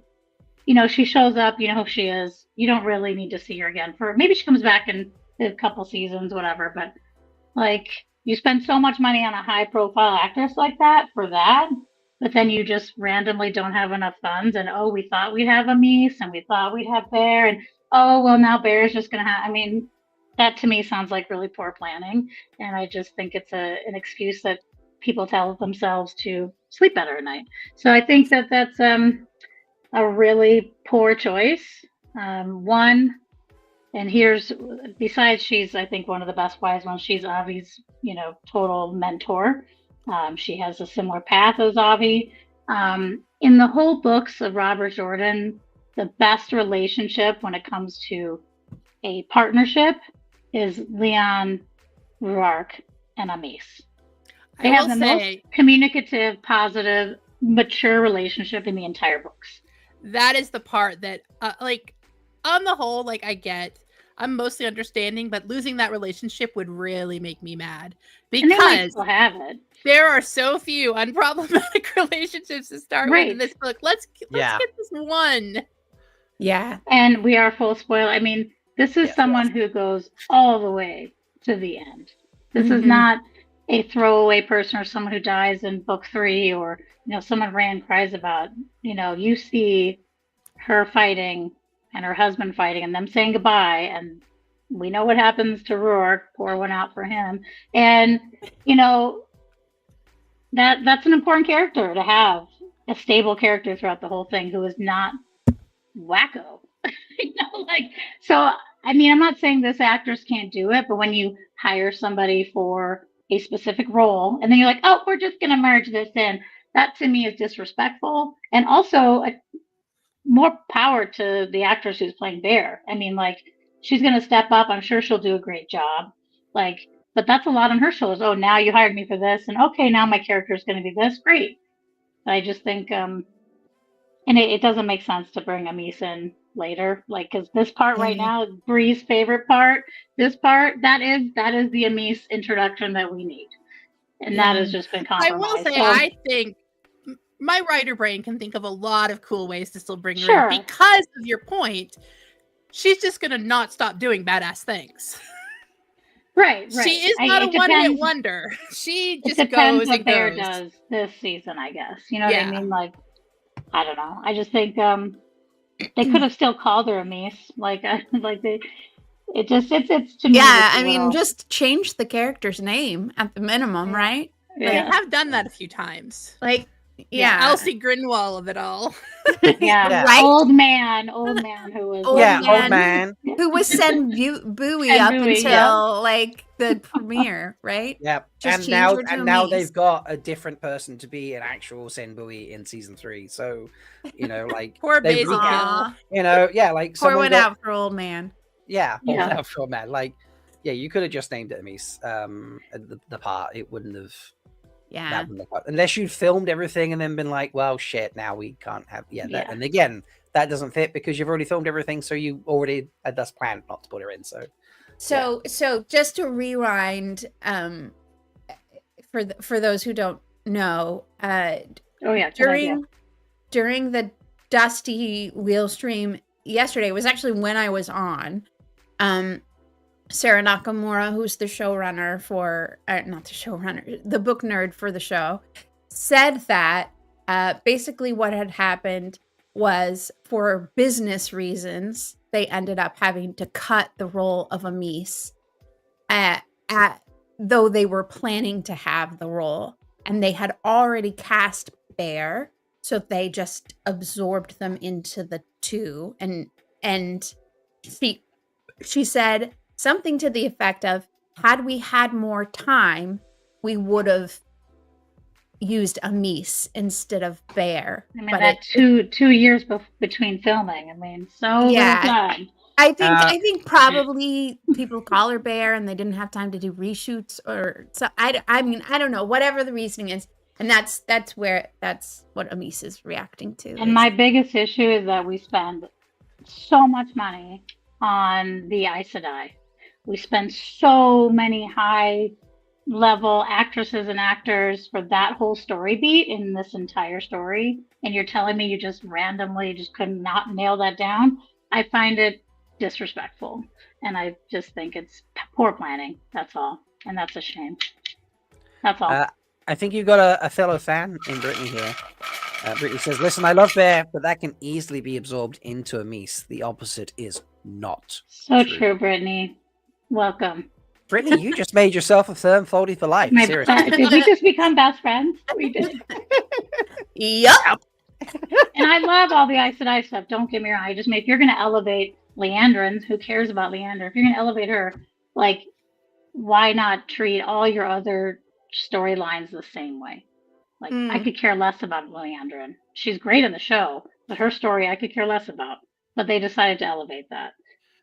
she shows up. You know who she is. You don't really need to see her again for maybe she comes back in a couple seasons, whatever. But like, you spend so much money on a high-profile actress like that for that, but then you just randomly don't have enough funds. And we thought we'd have Amis, and we thought we'd have Bear, and now Bear's just gonna have. I mean, that to me sounds like really poor planning, and I just think it's an excuse that people tell themselves to sleep better at night. So I think that that's a really poor choice. One, and besides she's, I think, one of the best wise ones. She's Avi's, total mentor. She has a similar path as Avi. In the whole books of Robert Jordan, the best relationship when it comes to a partnership is Leon, Roark, and Amis. They have the most communicative, positive, mature relationship in the entire books. That is the part that, on the whole, I'm mostly understanding, but losing that relationship would really make me mad because have it. There are so few unproblematic relationships to start with in this book. Let's get this one. Yeah. And we are full spoiler. I mean, this is someone who goes all the way to the end. This is not a throwaway person or someone who dies in book 3 or, someone Rand cries about. You see her fighting and her husband fighting and them saying goodbye. And we know what happens to Roark. Pour one out for him. And, that's an important character to have, a stable character throughout the whole thing who is not wacko. So I mean, I'm not saying this actress can't do it, but when you hire somebody for a specific role and then you're like, we're just gonna merge this in, that to me is disrespectful. And also more power to the actress who's playing Bear. I mean, she's gonna step up. I'm sure she'll do a great job. But that's a lot on her shoulders. Now you hired me for this, and okay, now my character is gonna be this. Great. I just think and it doesn't make sense to bring Amis in later, because this part right now is Bree's favorite part. This part, that is the Amis introduction that we need, and that has just been compromised. I will say, I think my writer brain can think of a lot of cool ways to still bring her Sure. in because of your point. She's just gonna not stop doing badass things. Right. She is not a one-hit wonder. She just goes and Bear goes. does this season, I guess. You know what I mean? Like, I don't know. I just think they could have still called her a Mies. It's to me. Yeah, I mean, just change the character's name at the minimum, right? They have done that a few times. Like, yeah, Elsie Grinwall of it all. Yeah, right? Old man who was old man who was send Bowie up until like the premiere, right? Yeah, Just and now they've got a different person to be an actual Sen Bowie in season 3. So, you know, like poor they Basil. you know, yeah, like poor went out for old man. Yeah, went out for old man. Like, yeah, you could have just named it Mies. The part it wouldn't have. Yeah. Unless you filmed everything and then been like, well, shit, now we can't have. That, and again, that doesn't fit because you've already filmed everything, so you already had this planned not to put her in. So just to rewind, for those who don't know, during the Dusty Wheel stream yesterday was actually when I was on. Sarah Nakamura, who's the showrunner for, not the showrunner, the book nerd for the show, said that basically what had happened was for business reasons, they ended up having to cut the role of a Mies, though they were planning to have the role. And they had already cast Bear, so they just absorbed them into the two. And she said something to the effect of, had we had more time, we would have used a Mies instead of Bear. I mean, but two years between filming. I mean, so done. I think probably people call her Bear and they didn't have time to do reshoots or so. I mean, I don't know, whatever the reasoning is. And that's what a Mies is reacting to. And my biggest issue is that we spend so much money on the Aes Sedai. We spend so many high-level actresses and actors for that whole story beat in this entire story, and you're telling me you just randomly just could not nail that down? I find it disrespectful, and I just think it's poor planning. That's all, and that's a shame. That's all. I think you've got a fellow fan in Brittany here. Brittany says, "Listen, I love Bear, but that can easily be absorbed into a Mies. The opposite is not true, Brittany. Welcome. Brittany, you just made yourself a firm foldie for life. Seriously. Did we just become best friends? We did. Yep. And I love all the Aes Sedai stuff. Don't get me wrong. I just if you're going to elevate Leandrins, who cares about Leander? If you're going to elevate her, like, why not treat all your other storylines the same way? Like, I could care less about Leandrin. She's great in the show, but her story I could care less about. But they decided to elevate that.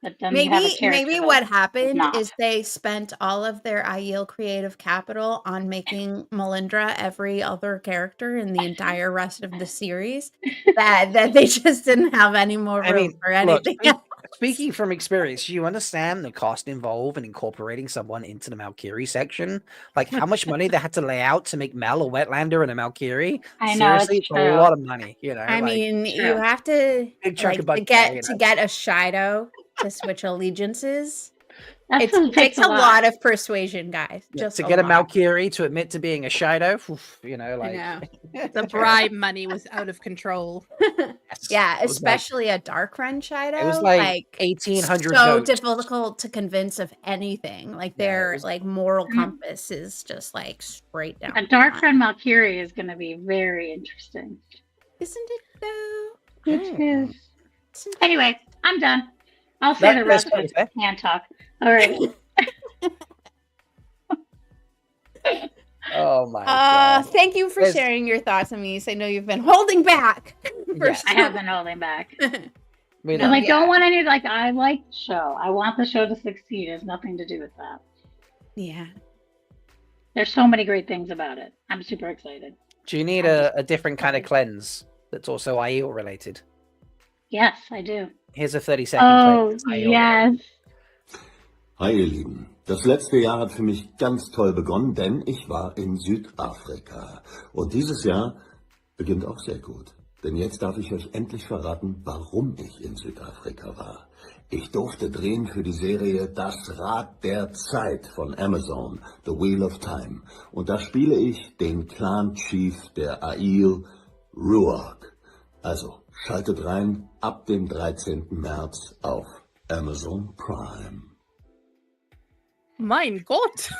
But then maybe what happened is they spent all of their Aiel creative capital on making Melindhra every other character in the entire rest of the series that they just didn't have any more room for anything else. Speaking from experience, you understand the cost involved in incorporating someone into the Malkier section? Like how much money they had to lay out to make Mel a Wetlander and a Malkier? I know, seriously, it's a lot of money. You know, I mean, you have to to get a Shido to switch allegiances. It takes a lot of persuasion, guys. Just to get a Malkier to admit to being a Shido, you know, like the bribe money was out of control. Yeah, especially a Darkrun Shido. It was like 1,800. So difficult to convince of anything. Like their moral compass is just like straight down. A Darkrun Malkier is going to be very interesting, isn't it? Though it is. Anyway, I'm done. I'll say the rest of hand talk. All right. Oh my God. Thank you for sharing your thoughts on me. I know you've been holding back. I have been holding back. I don't want any, I like the show. I want the show to succeed. It has nothing to do with that. Yeah. There's so many great things about it. I'm super excited. Do you need a different kind of cleanse that's also Aiel related? Yes, I do. Here's a 30-second cleanse. Oh, yes. Hi ihr Lieben, das letzte Jahr hat für mich ganz toll begonnen, denn ich war in Südafrika. Und dieses Jahr Beginnt auch sehr gut. Denn jetzt darf ich euch endlich verraten, warum ich in Südafrika war. Ich durfte drehen für die Serie Das Rad der Zeit von Amazon, The Wheel of Time. Und da spiele ich den Clan-Chief der Aiel, Ruark. Also, schaltet rein ab dem 13. März auf Amazon Prime. Mein Gott.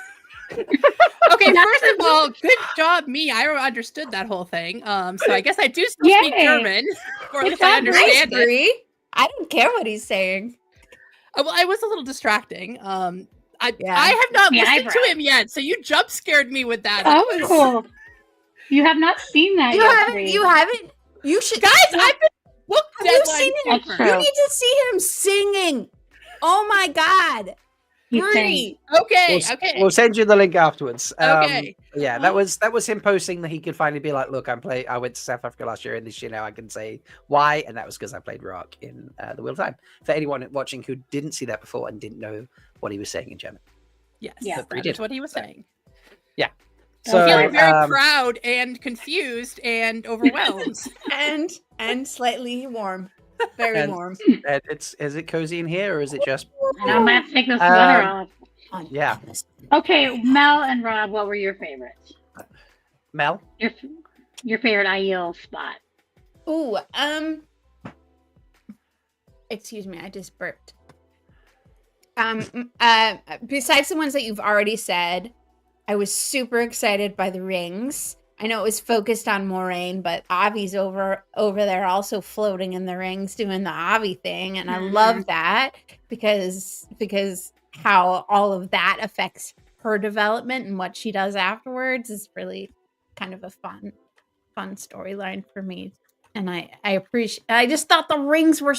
Okay, first of all, good job, me. I understood that whole thing. So I guess I do still speak German, or at least I understand it. Bree. I don't care what he's saying. Well, I was a little distracting. I have not listened to him yet, so you jump scared me with that. Oh, cool. You have not seen that yet. You haven't. You should, guys. I've been booked. Have you seen him? You need to see him singing. Oh my God. Bree. Okay. We'll send you the link afterwards. Okay. Yeah, that was him posting that he could finally be like, look, I went to South Africa last year, and this year now I can say why, and that was because I played Rock in The Wheel of Time. For anyone watching who didn't see that before and didn't know what he was saying in German. Yes, that is what he was saying. Yeah. So I'm feeling very proud and confused and overwhelmed. and slightly warm. Very warm. Is it cozy in here, or is it just? And I'm gonna take the sweater off. Yeah. Okay, Mel and Rob, what were your favorites? Mel, your favorite Aiel spot? Ooh, excuse me, I just burped. Besides the ones that you've already said, I was super excited by the rings. I know it was focused on Moraine, but Avi's over there also floating in the rings doing the Avi thing. And I love that because how all of that affects her development and what she does afterwards is really kind of a fun storyline for me. And I just thought the rings were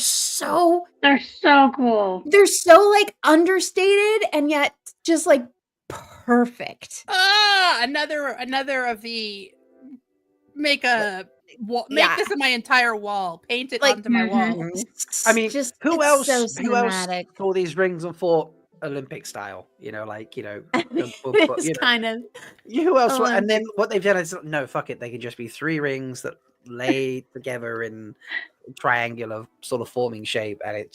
they're so cool. They're so like understated and yet just like perfect. Another of the make this in my entire wall, paint it onto my wall. I mean, who else saw these rings and thought Olympic style? Who else? And then what they've done is no, fuck it, they can just be 3 rings that lay together in triangular sort of forming shape, and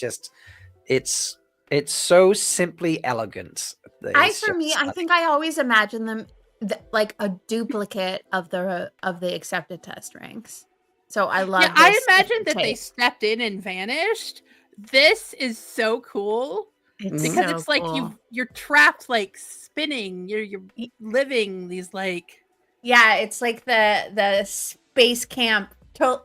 it's so simply elegant. I think I always imagine them like a duplicate of the accepted test rings. So I love. Yeah, I imagine that they stepped in and vanished. This is so cool because it's like you're trapped, like spinning. You're living these like. Yeah, it's like the space camp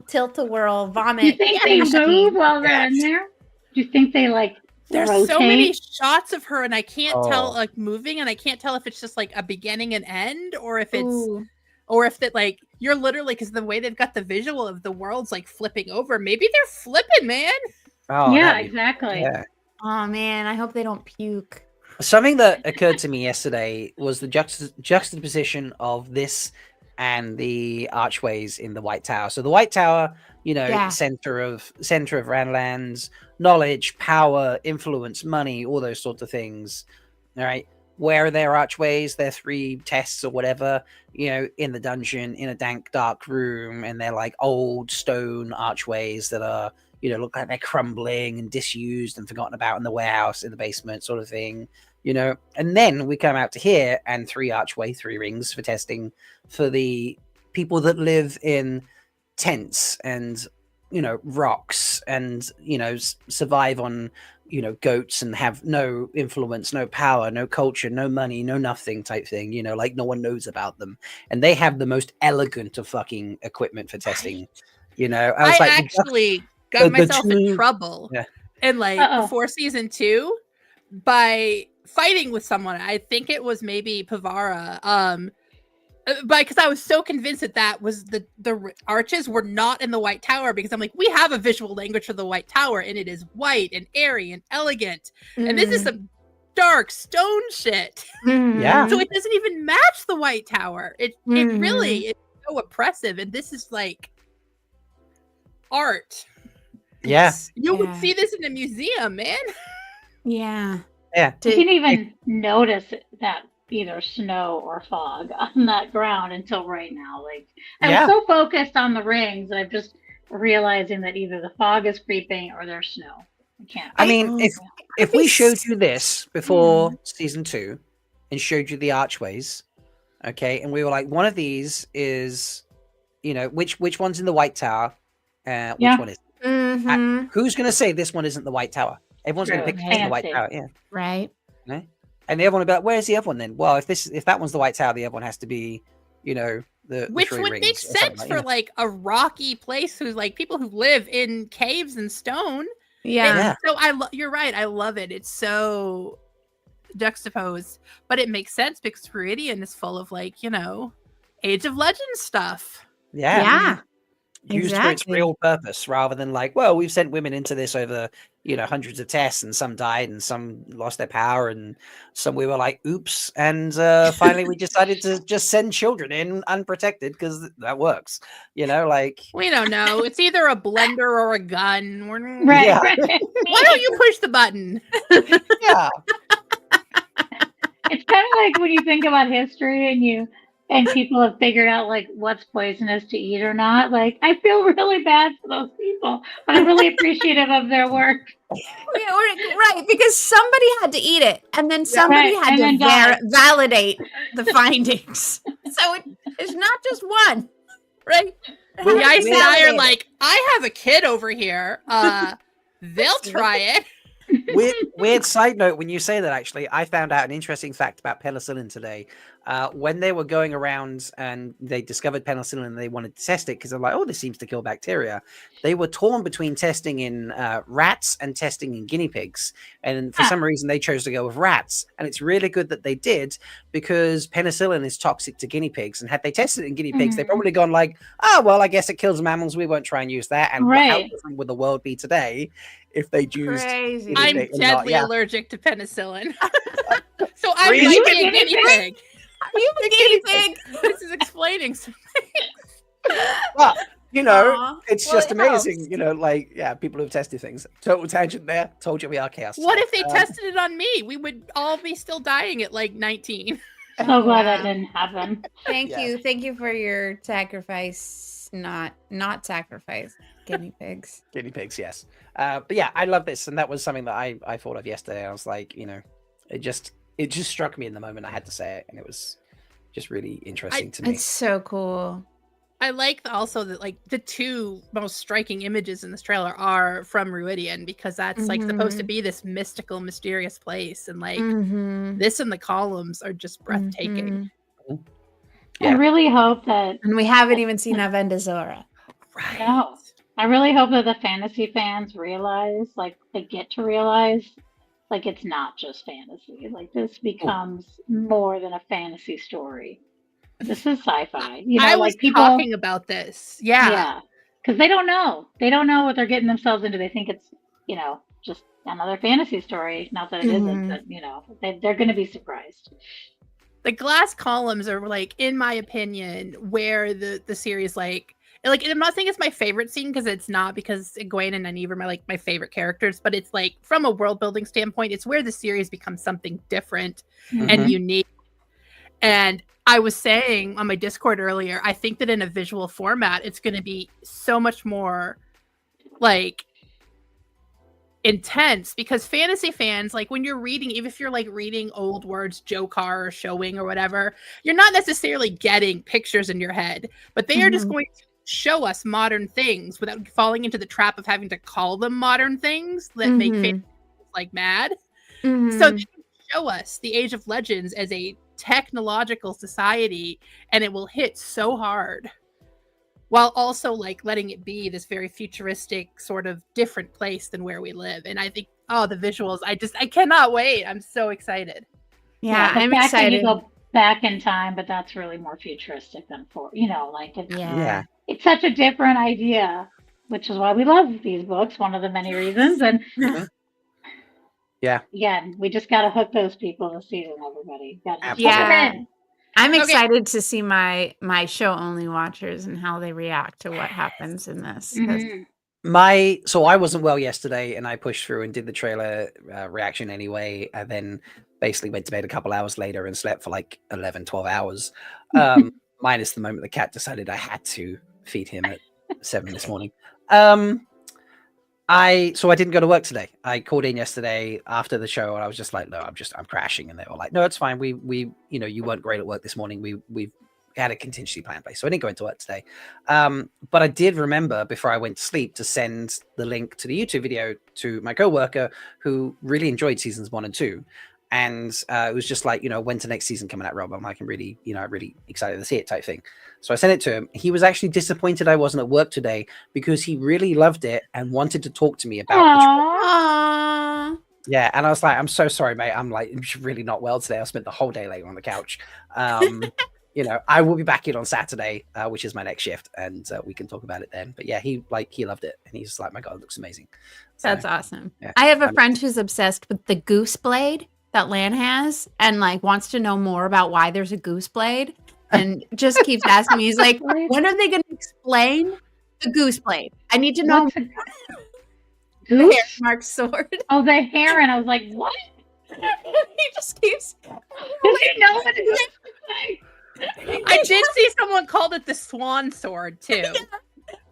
tilt-a-whirl vomit. Do you think they move while they're in there? Do you think they like? There's rotate? So many shots of her, and I can't tell like moving, and I can't tell if it's just like a beginning and end, or if that like you're literally because the way they've got the visual of the world's like flipping over. Maybe they're flipping, man. Oh yeah, exactly. Yeah. Oh man, I hope they don't puke. Something that occurred to me yesterday was the juxtaposition of this and the archways in the White Tower. So the White Tower, center of Randland's knowledge, power, influence, money, all those sorts of things. All right. Where are their archways? Their 3 tests or whatever, in the dungeon, in a dank, dark room, and they're like old stone archways that are, look like they're crumbling and disused and forgotten about in the warehouse, in the basement, sort of thing. And then we come out to here and 3 rings for testing for the people that live in tents and, rocks and, survive on, goats and have no influence, no power, no culture, no money, no nothing type thing, like no one knows about them. And they have the most elegant of fucking equipment for testing. I actually got myself in trouble and before season 2 by fighting with someone. I think it was maybe Pavara. Because I was so convinced that was the arches were not in the White Tower, because I'm like, we have a visual language for the White Tower and it is white and airy and elegant. And this is some dark stone shit. Yeah. So it doesn't even match the White Tower. It really is so oppressive. And this is like art. Yeah. You would see this in a museum, man. Yeah. Yeah. You can even notice that either snow or fog on that ground until right now. Like I was so focused on the rings that I'm just realizing that either the fog is creeping or there's snow. I can't. I mean, if we showed you this before season 2 and showed you the archways, okay, and we were like, one of these is, you know, which one's in the White Tower? Which one is? Who's going to say this one isn't the White Tower? Everyone's going to pick the White Tower, yeah. Right. Okay? And the other one will be like, where's the other one then? Well, if that one's the White Tower, the other one has to be, you know, the which three would rings make sense for like a rocky place who's like people who live in caves and stone. Yeah. So you're right. I love it. It's so juxtaposed, but it makes sense because Viridian is full of like, you know, Age of Legends stuff. Yeah. Used for its real purpose rather than like, well, we've sent women into this over, you know, hundreds of tests and some died and some lost their power and some we were like, oops. And finally we decided to just send children in unprotected because that works. You know, like. We don't know. It's either a blender or a gun. Right. Yeah. Why don't you push the button? Yeah. It's kind of like when you think about history and people have figured out like what's poisonous to eat or not. Like I feel really bad for those people, but I'm really appreciative of their work. Right, because somebody had to eat it, and then somebody had to validate the findings. So it's not just one, right? The Ice and I are like, I have a kid over here. They'll try it. Weird side note, when you say that, actually, I found out an interesting fact about penicillin today. When they were going around and they discovered penicillin and they wanted to test it because they're like, oh, this seems to kill bacteria. They were torn between testing in rats and testing in guinea pigs. And for some reason, they chose to go with rats. And it's really good that they did because penicillin is toxic to guinea pigs. And had they tested it in guinea pigs, they'd probably gone like, oh, well, I guess it kills mammals. We won't try and use that. And how different would the world be today if they used Crazy. I'm deadly allergic to penicillin. So I might be a guinea pig. You a guinea pig? This is explaining something. Well, you know, it's just amazing. You know, like, people who've tested things. Total tangent there. Told you we are chaos. What if they tested it on me? We would all be still dying at like 19. So glad that didn't happen. Thank you for your sacrifice. Not sacrifice. Guinea pigs. Guinea pigs, yes. But yeah, I love this, and that was something that I thought of yesterday. I was like, you know, it just struck me in the moment I had to say it, and it was just really interesting to me. It's so cool. I like also that like the two most striking images in this trailer are from Ruidian because that's like supposed to be this mystical, mysterious place, and like this and the columns are just breathtaking. I really hope that, and we haven't even seen Avendazora. Right. No. I really hope that the fantasy fans realize, like, they get to realize, like, it's not just fantasy. Like, this becomes more than a fantasy story. This is sci-fi. You know, I was like people talking about this. Yeah. Because they don't know. They don't know what they're getting themselves into. They think it's, you know, just another fantasy story. Not that it isn't, but, you know, they're going to be surprised. The glass columns are, like, in my opinion, where the series, like, I'm not saying it's my favorite scene because it's not, because Egwene and Nynaeve are my favorite characters, but it's like from a world building standpoint, it's where the series becomes something different and unique. And I was saying on my Discord earlier, I think that in a visual format, it's going to be so much more like intense because fantasy fans, like when you're reading, even if you're like reading old words, Jokar or Showing or whatever, you're not necessarily getting pictures in your head, but they are just going to show us modern things without falling into the trap of having to call them modern things that make fans like mad. So they show us the Age of Legends as a technological society, and it will hit so hard while also like letting it be this very futuristic sort of different place than where we live. And I think, the visuals, I cannot wait. I'm so excited. Yeah, I'm excited. You go back in time, but that's really more futuristic than like it's such a different idea, which is why we love these books. One of the many reasons, and we just got to hook those people this season. Everybody, I'm excited to see my show only watchers and how they react to what happens in this. So I wasn't well yesterday, and I pushed through and did the trailer reaction anyway, and then basically went to bed a couple hours later and slept for like 11, 12 hours, minus the moment the cat decided I had to feed him at 7 this morning. I didn't go to work today. I called in yesterday after the show and I was just like, no, I'm crashing. And they were like, no, it's fine. We you weren't great at work this morning. We've had a contingency plan in place. So I didn't go into work today. But I did remember before I went to sleep to send the link to the YouTube video to my coworker who really enjoyed seasons 1 and 2. And it was just like, when's the next season coming out, Rob? I'm like, I'm really excited to see it type thing. So I sent it to him. He was actually disappointed I wasn't at work today because he really loved it and wanted to talk to me about Aww. Yeah, and I was like, I'm so sorry, mate. I'm like, I'm really not well today. I spent the whole day laying on the couch. I will be back in on Saturday, which is my next shift, and we can talk about it then. But yeah, he loved it, and he's like, my God, it looks amazing. So, that's awesome. Yeah, I have a friend who's obsessed with the goose blade that Lan has, and like wants to know more about why there's a goose blade, and just keeps asking me. He's like, when are they going to explain the goose blade? I need to know. The hair mark sword. Oh, the hair, and I was like, what? He just keeps. Does he know what it is? I did see someone called it the swan sword too,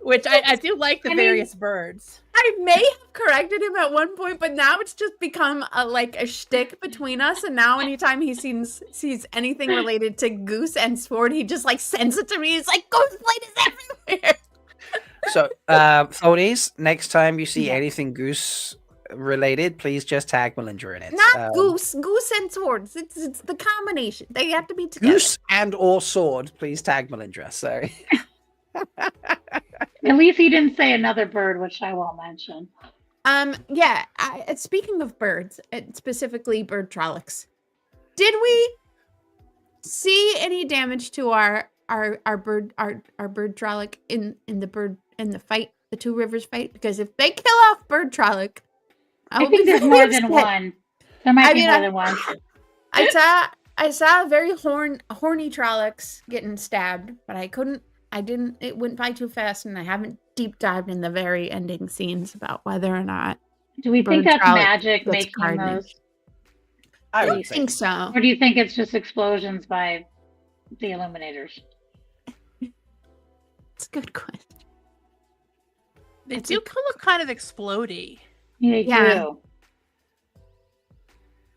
which I do like the various birds. I may have corrected him at one point, but now it's just become a shtick between us. And now anytime he sees anything related to goose and sword, he just like sends it to me. He's like, goose blade is everywhere. So, Phonies, next time you see anything goose related, please just tag Melindhra in it. Not goose and swords. It's the combination. They have to be together. Goose and or sword, please tag Melindhra. So at least he didn't say another bird, which I won't mention. Yeah. Speaking of birds, specifically bird trollocs, did we see any damage to our bird trolloc in the fight, the Two Rivers fight? Because if they kill off bird trolloc, I think there's more than one. There might be more than one. I saw very horny trollocs getting stabbed, but it went by too fast, and I haven't deep dived in the very ending scenes about whether or not. Do we think that's magic making those? I don't think so. Or do you think it's just explosions by the Illuminators? It's a good question. They do look kind of explodey. Yeah.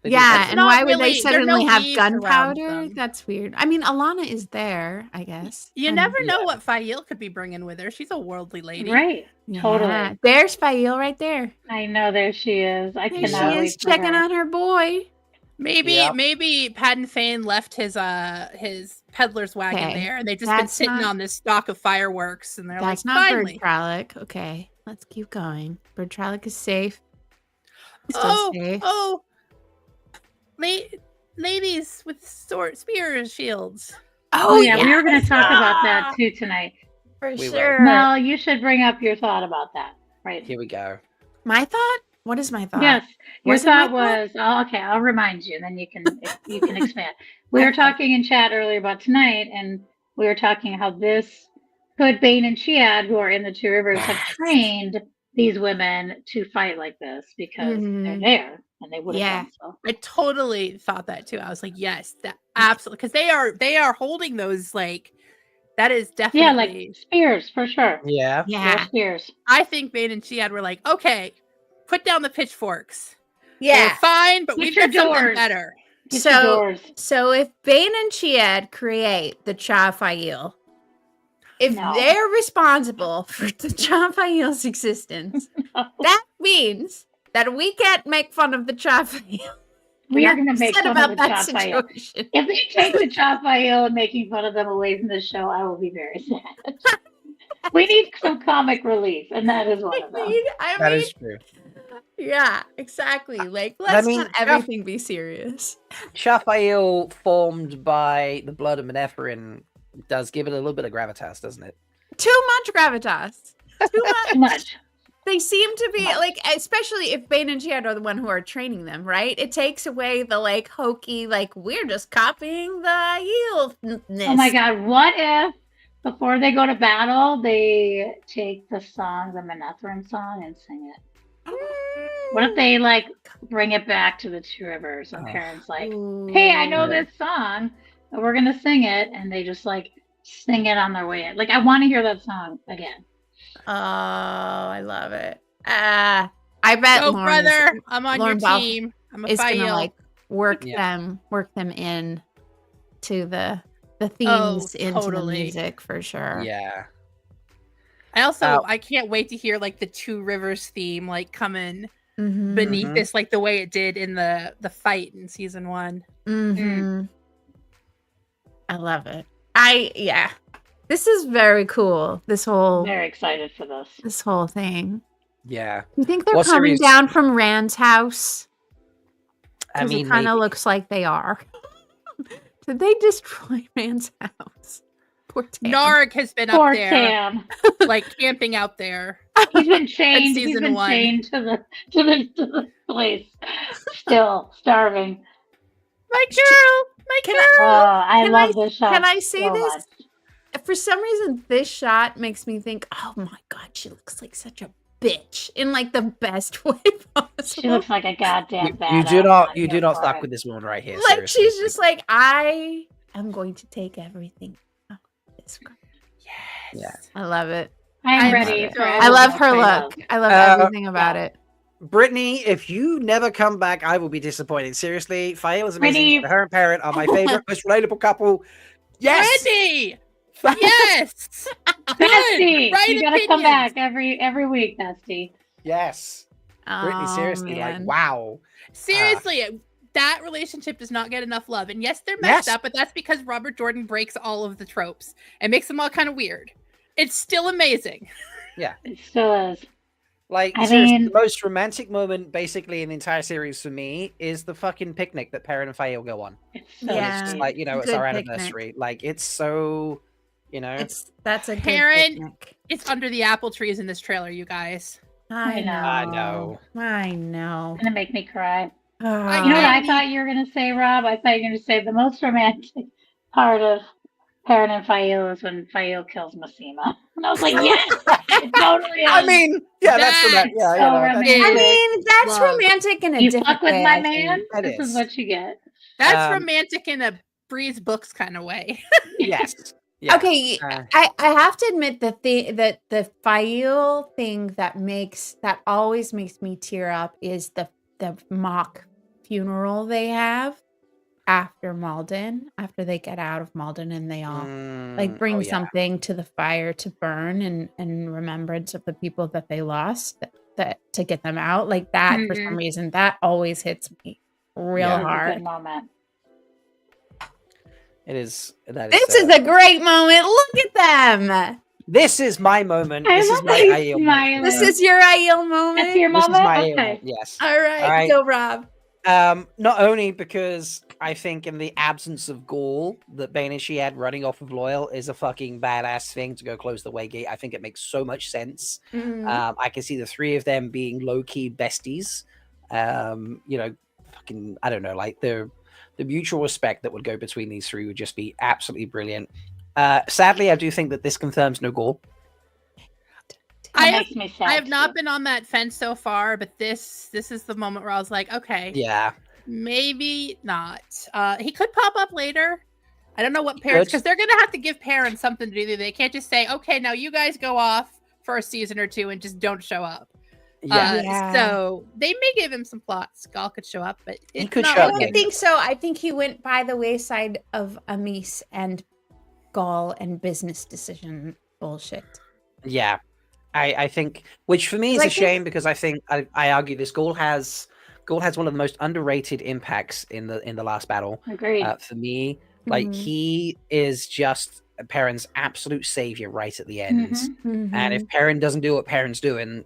Yeah, and why would they suddenly have gunpowder? That's weird. I mean, Alana is there, I guess. You never know what Fael could be bringing with her. She's a worldly lady. Right. Totally. Yeah. There's Fael right there. I know, there she is. There she is checking on her boy. Maybe Padden Fane left his peddler's wagon there, and they've just been sitting on this stock of fireworks, and they're like, finally. Bird trolloc. Okay, let's keep going. Bird trolloc is safe. Safe. Ladies with spear shields. Oh yeah, we were going to talk about that too tonight. For sure. Mel, you should bring up your thought about that. Right. Here we go. My thought? What is my thought? Yes, your thought was okay. I'll remind you, and then you can expand. We were talking in chat earlier about tonight, and we were talking how this could Bane and Chiad, who are in the Two Rivers, have trained these women to fight like this because they're there and they would have done so. I totally thought that too. I was like, yes, that absolutely, because they are holding those like. That is definitely like spears for sure. Yeah. Spears. I think Bane and Chiad were like, okay. Put down the pitchforks. Yeah, we're fine, but we've got something better. So if Bane and Chiad create the Cha-Fael, if they're responsible for the Cha-Fael's existence, that means that we can't make fun of the Cha-Fael. We are going to make fun of the Cha-Fael. If they take the Cha-Fael and making fun of them away from the show, I will be very sad. We need some comic relief, and that is one of them. That is true. Yeah, exactly. Like, let's not everything be serious. Cha-Fael formed by the blood of Melindhra does give it a little bit of gravitas, doesn't it? Too much gravitas. Too much. They seem to be like, especially if Bane and Chiad are the one who are training them, right? It takes away the like hokey, like we're just copying the heel-ness. Oh my God! What if before they go to battle, they take the Melindhra song and sing it? What if they like bring it back to the Two Rivers, and parents like, hey, I know this song, and we're gonna sing it, and they just like sing it on their way in. Like, I want to hear that song again. Oh, I love it. I bet Go, Lauren brother! I'm on Lauren your team. I'm a is gonna Fael. like work them in to the themes into the music for sure. Yeah. I can't wait to hear like the Two Rivers theme like coming beneath this, like the way it did in the fight in season 1. I love it. This is very cool. Very excited for this. This whole thing. Yeah. You think they're coming down from Rand's house? I mean, it kind of looks like they are. Did they destroy Rand's house? Poor Tam. Narg has been Poor up there, Tam. like camping out there. He's been chained. He's been chained to the place, still starving. My girl. I love this shot. Can I say so this? much. For some reason, this shot makes me think, oh my God, she looks like such a bitch in like the best way possible. She looks like a goddamn badass. You do not fuck with this woman right here. Like, seriously. she's just like, I am going to take everything. Oh, this girl. Yes. Yeah. I love it. I'm ready. I love her look. I love everything about it. Brittany, if you never come back, I will be disappointed. Seriously, Fael is amazing. Brittany. Her and Parent are my favorite, most relatable couple. Yes, Brittany! Yes! Bestie, Right you gotta come opinions. back every week, Bestie. yes. Brittany, seriously, like wow. Seriously, that relationship does not get enough love. And yes, they're messed Yes. up, but that's because Robert Jordan breaks all of the tropes and makes them all kind of weird. It's still amazing. Yeah, It still is. like I seriously, mean- the most romantic moment, basically, in the entire series for me is the fucking picnic that Parent and Fael go on. It's so Yeah. It's sweet. like it's Good our picnic. anniversary. Like it's so, That's a good Parent- picnic. It's under the apple trees in this trailer, you guys. I know. I know. I know. It's gonna make me cry. Ah. You know what I thought you were gonna say, Rob? I thought you were gonna say the most romantic part of Parent and Fael is when Fael kills Massima. And I was like, yes, it totally is. I mean, yeah, that's romantic. Yeah, so you know, romantic. I mean, that's Love. romantic in a You different fuck with way, my I think. man. That This is is. what you get. That's Um, romantic in a Bree's books kind of way. yes. Yeah. Okay, Uh, I have to admit that the Fael thing that always makes me tear up is the mock funeral they have after Malden, after they get out of Malden, and they all like bring something to the fire to burn in remembrance of the people that they lost, that to get them out, like that. For some reason, that always hits me real Yeah. It's a hard. good moment. It is. That This is a great moment. Look at them. This is my moment. I This is love my how he's Aiel moment. smiling. This is your Aiel moment. That's your This is moment? my Aiel Okay. moment. Yes. All right, All right. go Rob. Not only because I think in the absence of Gaul, that Bane and Shead running off of Loyal is a fucking badass thing to go close the way gate. I think it makes so much sense. I can see the three of them being low-key besties. Fucking, I don't know, like the mutual respect that would go between these three would just be absolutely brilliant. Sadly, I do think that this confirms no Gaul. Makes me sad I have not too. been on that fence so far, but this is the moment where I was like, okay, Yeah. maybe not. He could pop up later. I don't know what parents, because they're gonna have to give parents something to do. They can't just say, okay, now you guys go off for a season or two and just don't show up. Yeah. So they may give him some plots. Gal could show up, but He it's could not show I up, looking- don't think so. I think he went by the wayside of Amis and Gaul and business decision bullshit. Yeah. I think, which for me is I a think- shame, because I think I argue this Gaul has one of the most underrated impacts in the last battle. Agreed. For me, like he is just Perrin's absolute savior right at the end. And if Perrin doesn't do what Perrin's doing,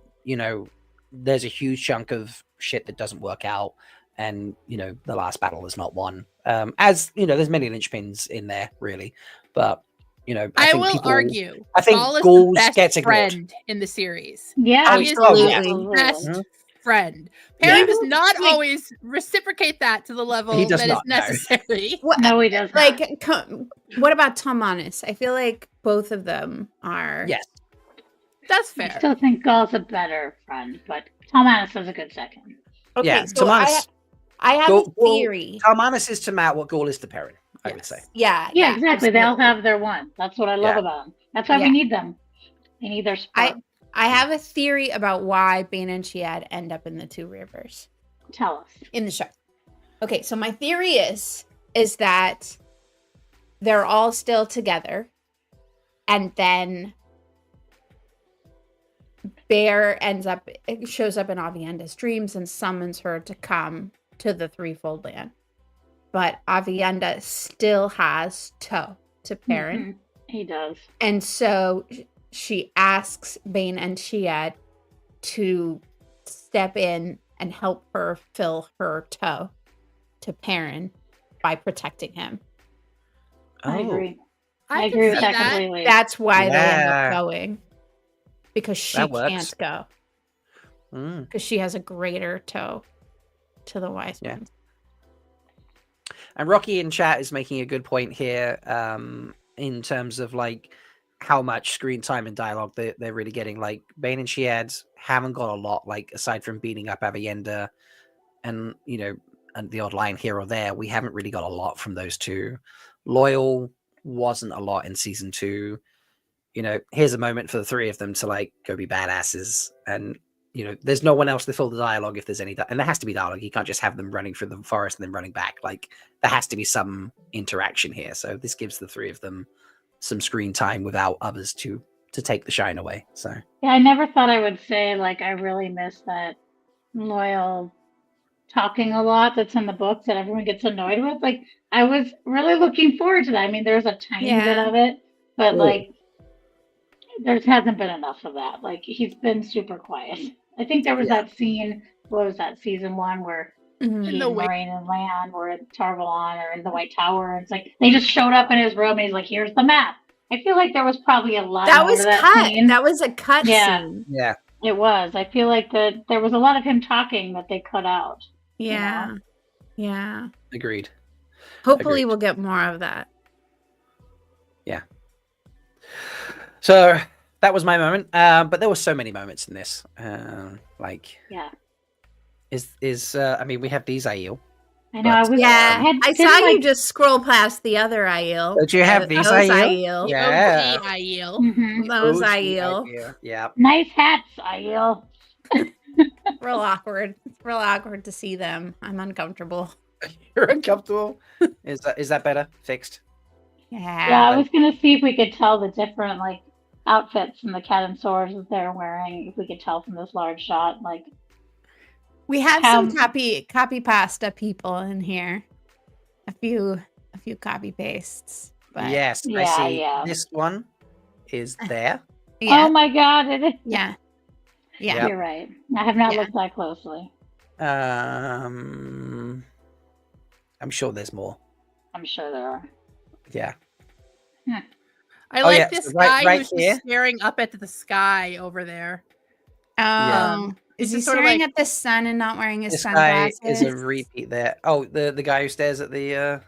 there's a huge chunk of shit that doesn't work out. And the last battle is not won. As there's many linchpins in there, really, but. I will argue. I think Gaul is Gaul the best gets ignored. friend in the series. Yeah, He is absolutely. the best Mhm. friend. Perrin Yeah. does not always reciprocate that to the level He does that not, is no. necessary. No, he does not. Like, what about Tom Honest? I feel like both of them are. Yes. That's I fair. still think Gaul's a better friend, but Tom Annis was a good second. Okay, Yeah, so Tamanus, I have a theory. Tamanus is to Matt what Gaul is to Perrin, I would say. Yeah, Yeah, exactly. They all absolutely. have their one. That's what I love about them. That's why we need them. They need their spark. I have a theory about why Bane and Chiad end up in the Two Rivers. Tell us. In the show. Okay, so my theory is that they're all still together, and then Bear shows up in Avienda's dreams and summons her to come to the Threefold Land. But Avienda still has toe to Perrin. Mm-hmm. He does. And so she asks Bane and Chiad to step in and help her fill her toe to Perrin by protecting him. I agree. I agree with see that that. completely. That's why they end up going. Because she That works. can't go. Because she has a greater toe to the wise ones. And Rocky in chat is making a good point here in terms of like how much screen time and dialogue they're really getting. Like Bane and Chiad haven't got a lot, like aside from beating up Avienda and, you know, and the odd line here or there, we haven't really got a lot from those two. Loyal wasn't a lot in season 2. You know, here's a moment for the three of them to like go be badasses, and you know, there's no one else to fill the dialogue if there's any, and there has to be dialogue. You can't just have them running through the forest and then running back. Like there has to be some interaction here. So this gives the three of them some screen time without others to take the shine away. So yeah, I never thought I would say like I really miss that Loyal talking a lot that's in the books that everyone gets annoyed with. Like I was really looking forward to that. I mean, there's a tiny bit of it, but like there hasn't been enough of that. Like he's been super quiet. I think there was that scene. What was that, season 1, where he and Moraine and Lan were at Tarvalon or in the White Tower? And it's like they just showed up in his room and he's like, "Here's the map." I feel like there was probably a lot. That was that cut. scene. That was a cut scene. Yeah, it was. I feel like that there was a lot of him talking that they cut out. Yeah, you know? yeah. Agreed. Hopefully, we'll get more of that. Yeah. So that was my moment, but there were so many moments in this. Like, yeah, I mean, we have these Aiel. I know. I saw you just scroll past the other Aiel. Did you have these Aiel? Yeah, Aiel. Mm-hmm. Those Aiel. Yeah. Nice hats, Aiel. Real awkward. It's real awkward to see them. I'm uncomfortable. You're uncomfortable. Is that better? Fixed? Yeah. Yeah, I was gonna see if we could tell the different like outfits and the cat and swords that they're wearing. If we could tell from this large shot, like we have some copy pasta people in here. A few copy pastes. But yes, I see. Yeah. This one is there. Yeah. Oh my god! It is. Yeah. Yeah, yep. You're right. I have not looked that closely. I'm sure there's more. I'm sure there are. Yeah. I like this guy who's just staring up at the sky over there. Is he staring at the sun and not wearing his sunglasses? This guy is a repeat there. Oh, the guy who stares at the...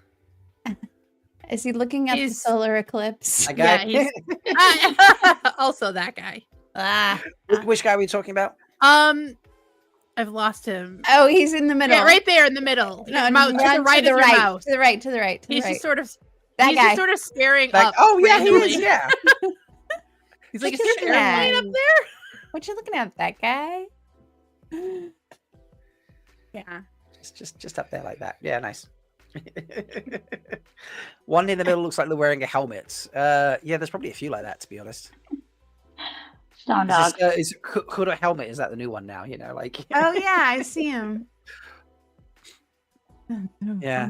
Is he looking at the solar eclipse? That guy? Yeah, also that guy. Which guy are we talking about? I've lost him. Oh, he's in the middle. Yeah, right there in the middle. No, to the right of your mouse. To the right, to the right. He's just sort of just sort of staring like, up. Oh yeah, he is. Yeah. He's like, is there an airplane up there? What you looking at, that guy? Yeah. Just up there like that. Yeah, nice. One in the middle looks like they're wearing a helmet. Yeah, there's probably a few like that, to be honest. Stone Dog. Is Kudo helmet? Is that the new one now? You know, like. Oh yeah, I see him. Yeah.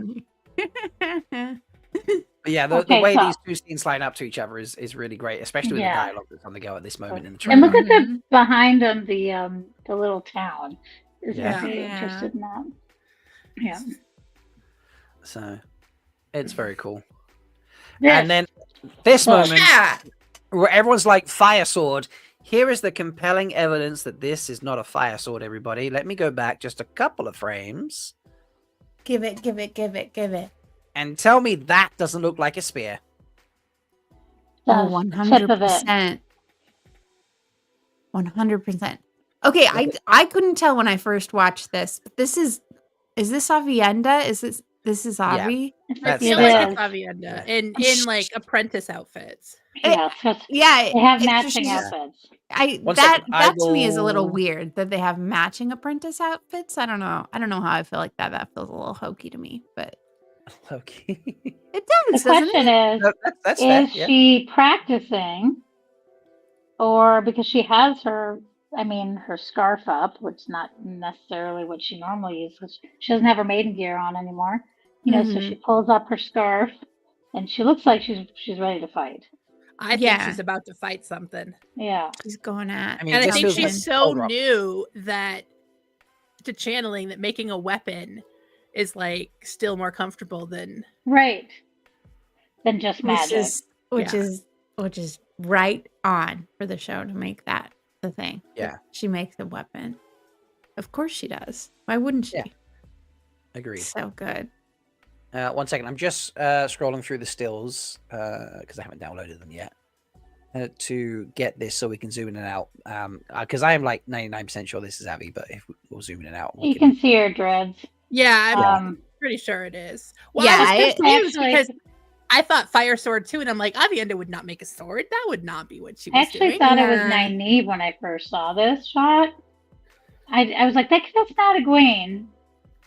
But yeah, the way these two scenes line up to each other is really great, especially with the dialogue that's on the go at this moment in the trailer. And look at the behind them, the little town. Really interested in that. Yeah. So, it's very cool. Yes. And then this moment, where everyone's like, fire sword. Here is the compelling evidence that this is not a fire sword, everybody. Let me go back just a couple of frames. Give it. And tell me that doesn't look like a spear. Oh, 100%. 100%. Okay, I couldn't tell when I first watched this. But is this Avienda? This is Avi? I feel like it's Avienda in like apprentice outfits. Yeah, they have matching outfits. That to me is a little weird that they have matching apprentice outfits. I don't know how I feel like that. That feels a little hokey to me, but hokey. It does. The question is fair, she practicing, or because she has her scarf up, which is not necessarily what she normally uses. She doesn't have her maiden gear on anymore, so she pulls up her scarf, and she looks like she's ready to fight. I think she's about to fight something. Yeah. She's going at. And I think she's so new to channeling that making a weapon is like still more comfortable than just magic. Which is right on for the show to make that the thing. Yeah. She makes a weapon. Of course she does. Why wouldn't she? Yeah. Agreed. So good. 1 second. I'm just scrolling through the stills because I haven't downloaded them yet to get this so we can zoom in and out. Because I am like 99% sure this is Abby, but if we'll zoom in and out. You can see her dreads. Yeah, I'm pretty sure it is. Well, yeah, I was confused because I thought fire sword too, and I'm like, Avienda would not make a sword. That would not be what she was doing. I actually thought it was Nynaeve when I first saw this shot. I was like, that's not Egwene.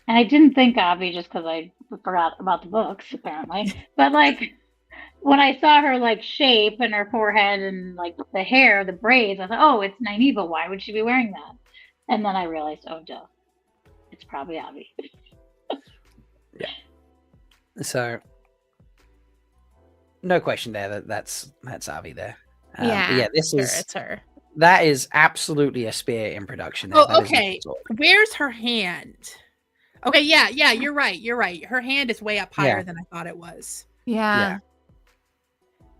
And I didn't think Avi just because I forgot about the books, apparently. But like, when I saw her like shape and her forehead and like the hair, the braids, I thought, oh, it's Nynaeve. Why would she be wearing that? And then I realized, oh, duh. It's probably Avi. Yeah. So, no question there that's Avi there. This is it's her. That is absolutely a spear in production. There. Oh, okay. Where's her hand? Okay, yeah, you're right. Her hand is way up higher than I thought it was. Yeah.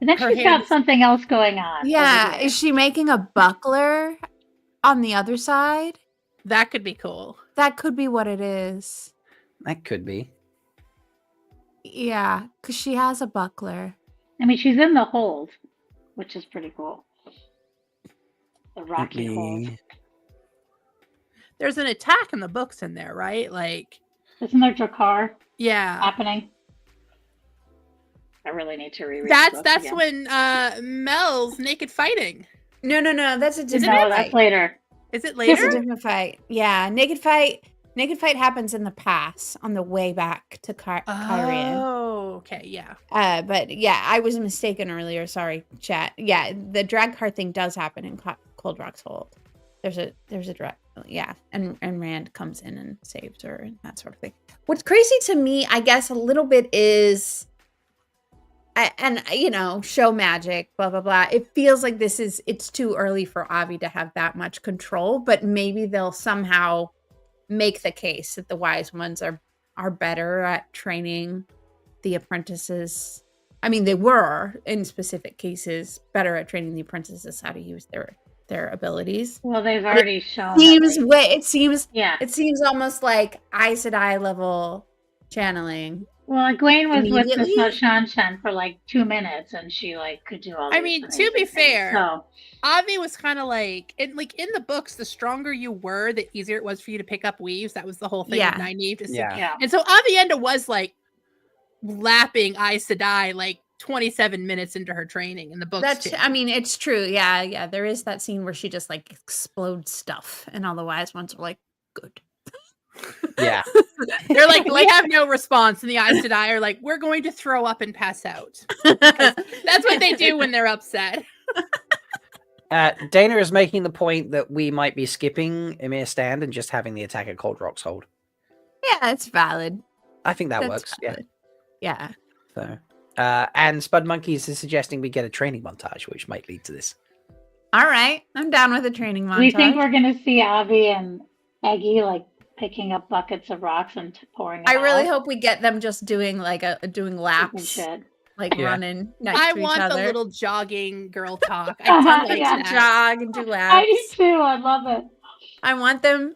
And then she's got something else going on. Yeah, is she making a buckler on the other side? That could be cool. That could be what it is. That could be. Yeah, because she has a buckler. I mean, she's in the hold, which is pretty cool. The rocky hold. There's an attack in the books in there, right? Like, isn't there Drakkar? Yeah, happening. I really need to reread. That's when Mel's naked fighting. No, that's a different fight. That's later. Is it later? It's a different fight. Yeah, naked fight happens in the past on the way back to Kyrian. Oh, okay, yeah. But yeah, I was mistaken earlier. Sorry, chat. Yeah, the drag car thing does happen in Cold Rock's Hold. There's a drag. Yeah, and Rand comes in and saves her and that sort of thing. What's crazy to me, I guess, a little bit is, and show magic, blah blah blah. It feels like it's too early for Avi to have that much control, but maybe they'll somehow make the case that the wise ones are better at training the apprentices. I mean, they were in specific cases better at training the apprentices how to use their abilities. Well, they've already shown. It seems almost like Aes Sedai level channeling. Well, Egwene was with the Shan for like 2 minutes, and she like could do all. I mean, to be fair, Avi was kind of like in the books, the stronger you were, the easier it was for you to pick up weaves. That was the whole thing with Nynaeve. And so Avienda was like lapping Aes Sedai like 27 minutes into her training in the books. I mean, it's true. Yeah. There is that scene where she just like explodes stuff, and all the wise ones are like, good. Yeah. They're like, we have no response. And the Aes Sedai are like, we're going to throw up and pass out. That's what they do when they're upset. Dana is making the point that we might be skipping Emir Stand and just having the attack at Cold Rock's Hold. Yeah, it's valid. I think that works. Valid. Yeah. So, and Spud Monkeys is suggesting we get a training montage, which might lead to this. All right. I'm down with a training montage. Do you think we're going to see Avi and Eggie like picking up buckets of rocks and pouring them I really out? hope we get them just doing like doing laps. Like running next to each other. I want the little jogging girl talk. I jog and do laps. I do too. I love it. I want them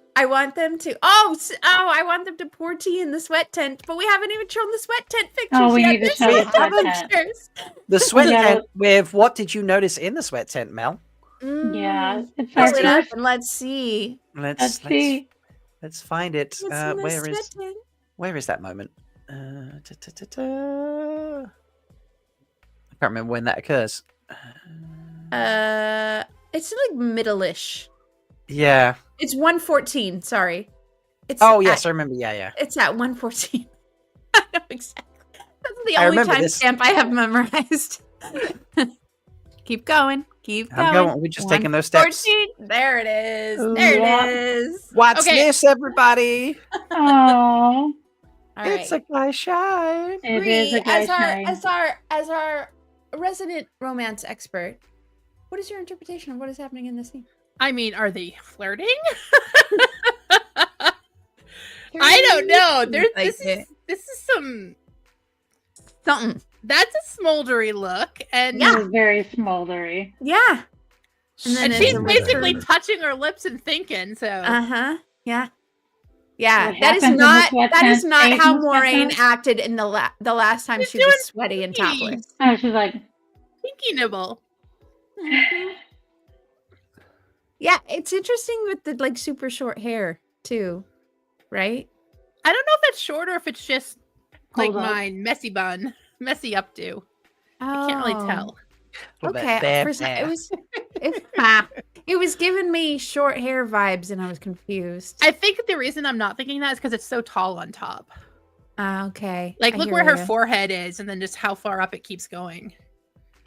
to. I want them to pour tea in the sweat tent, but we haven't even shown the sweat tent pictures we yet. need to show the sweat tent. The sweat tent with what did you notice in the sweat tent, Mel? Yeah, it's Pull our it up first. and let's see. Let's see. Let's find it. Where is that moment? I can't remember when that occurs. It's like middle-ish. Yeah. It's 1:14. Sorry. It's yes, I remember. Yeah. It's at 1:14. I know exactly. That's the only timestamp I have memorized. Keep going. I'm going. We're just taking those steps. 14. There it is. There it is. What's this, everybody? Oh. It's a guy shine. It is a guy shine. As our resident romance expert, what is your interpretation of what is happening in this scene? I mean, are they flirting? I don't know. This is something. That's a smoldery look, and It is very smoldery. Yeah. And she's basically touching her lips and thinking. So. Yeah. Yeah. That is not how Moraine acted in the last time she was sweaty and topless. Oh, she's like pinky nibble. Yeah, it's interesting with the like super short hair too, right? I don't know if it's short or if it's just like mine, messy bun, messy updo. I can't really tell. Okay, it was giving me short hair vibes, and I was confused. I think the reason I'm not thinking that is because it's so tall on top. Okay, like look where her forehead is, and then just how far up it keeps going.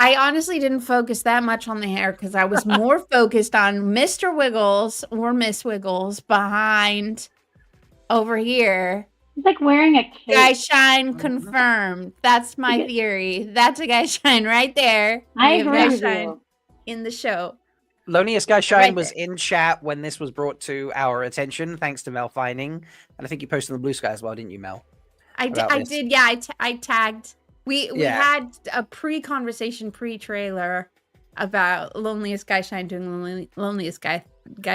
I honestly didn't focus that much on the hair because I was more focused on Mr. Wiggles or Miss Wiggles behind over here. It's like wearing a cape. Guy shine confirmed. That's my theory. That's a guy shine right there. I agree with you. In the show. Loneliest Guy Shine was in chat when this was brought to our attention, thanks to Mel finding. And I think you posted on the BlueSky as well, didn't you, Mel? I did. Yeah, I tagged. We had a pre-conversation, pre-trailer about Loneliest Guy Shine doing Loneliest Guy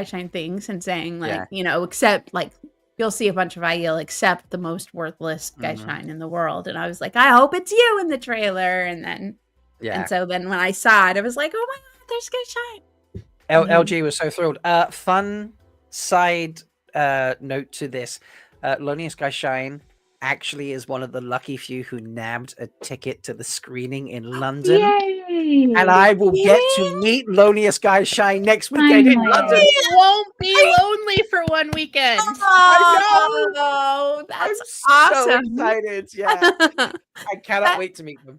Shine things and saying like, except like you'll see a bunch of Aiel except the most worthless Guy Shine in the world. And I was like, I hope it's you in the trailer. And then, and so then when I saw it, I was like, oh my God, there's Guy Shine. LG was so thrilled. Fun side note to this. Loneliest Guy Shine actually is one of the lucky few who nabbed a ticket to the screening in London. Yay! And I will get to meet Loneliest Guy Shine next weekend in London. You won't be lonely for one weekend. I know. That's awesome. So excited. Yeah. I cannot wait to meet them.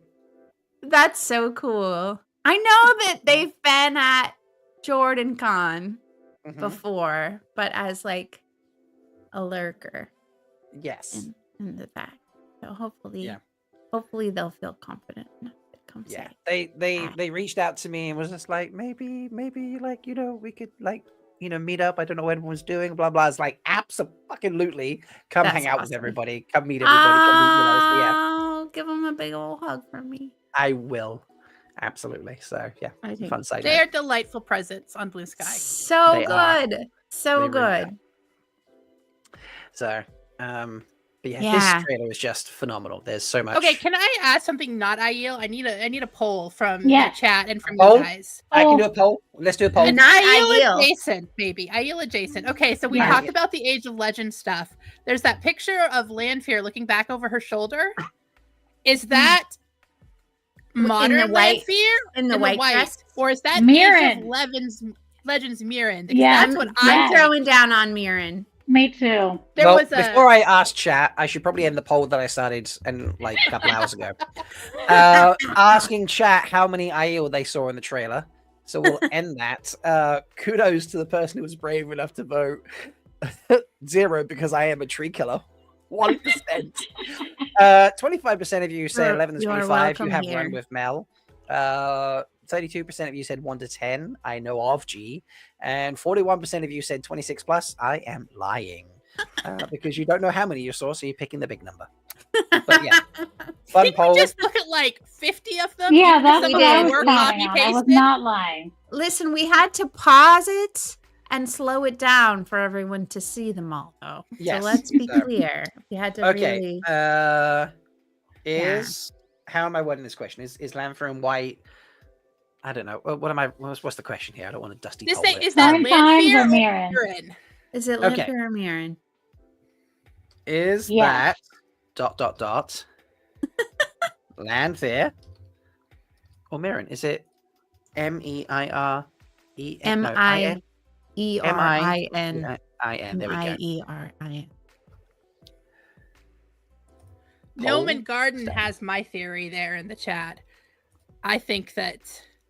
That's so cool. I know that they've been at Jordan Con before, but as like a lurker. Yes. In the back. So hopefully they'll feel confident enough to come say. They reached out to me and was just like, maybe like, we could like, meet up. I don't know what everyone's doing, blah blah. It's like absolutely come hang out with everybody. Come meet everybody. Oh, give them a big old hug from me. I will. Absolutely. So yeah, fun side. They are delightful presents on BlueSky. So good. So good. So but this trailer is just phenomenal. There's so much. Okay, can I ask something not Aiel? I need a poll from the chat and from you guys. I can do a poll. Let's do a poll. Not Aiel adjacent, baby. Aiel adjacent. Okay, so we talked about the Age of Legends stuff. There's that picture of Lanfear looking back over her shoulder. Is that modern Lanfear in the white dress? Or is that Mirren? Age of Legends Mirren? Yeah, that's what I'm throwing down on Mirren. Me too. Before I ask chat, I should probably end the poll that I started like a couple hours ago. Asking chat how many Aiel they saw in the trailer. So we'll end that. Kudos to the person who was brave enough to vote 0 because I am a tree killer. 1%. 25% of you say 11 to 25. You have one with Mel. 32% of you said 1 to 10. I know of G. And 41% of you said 26 plus. I am lying because you don't know how many you saw, so you're picking the big number. But yeah, fun poll. We just look at like 50 of them. Yeah, that's what I was counting on. I was not lying. Listen, we had to pause it and slow it down for everyone to see them all, though. Yes. So let's be clear. You had to really. How am I wording this question? Is Lanfear in white I don't know. What am I? What's the question here? I don't want to dusty. Is Nine that times Malkier or or Mirren? Mirren? Is it Okay. Lamelle or Mirren? Is Yes. that ... Landfair or Mirren? Is it MEIREN? MIERIN. MIERIN. There we go. MIERIN. Gnome Garden has my theory there in the chat. I think that,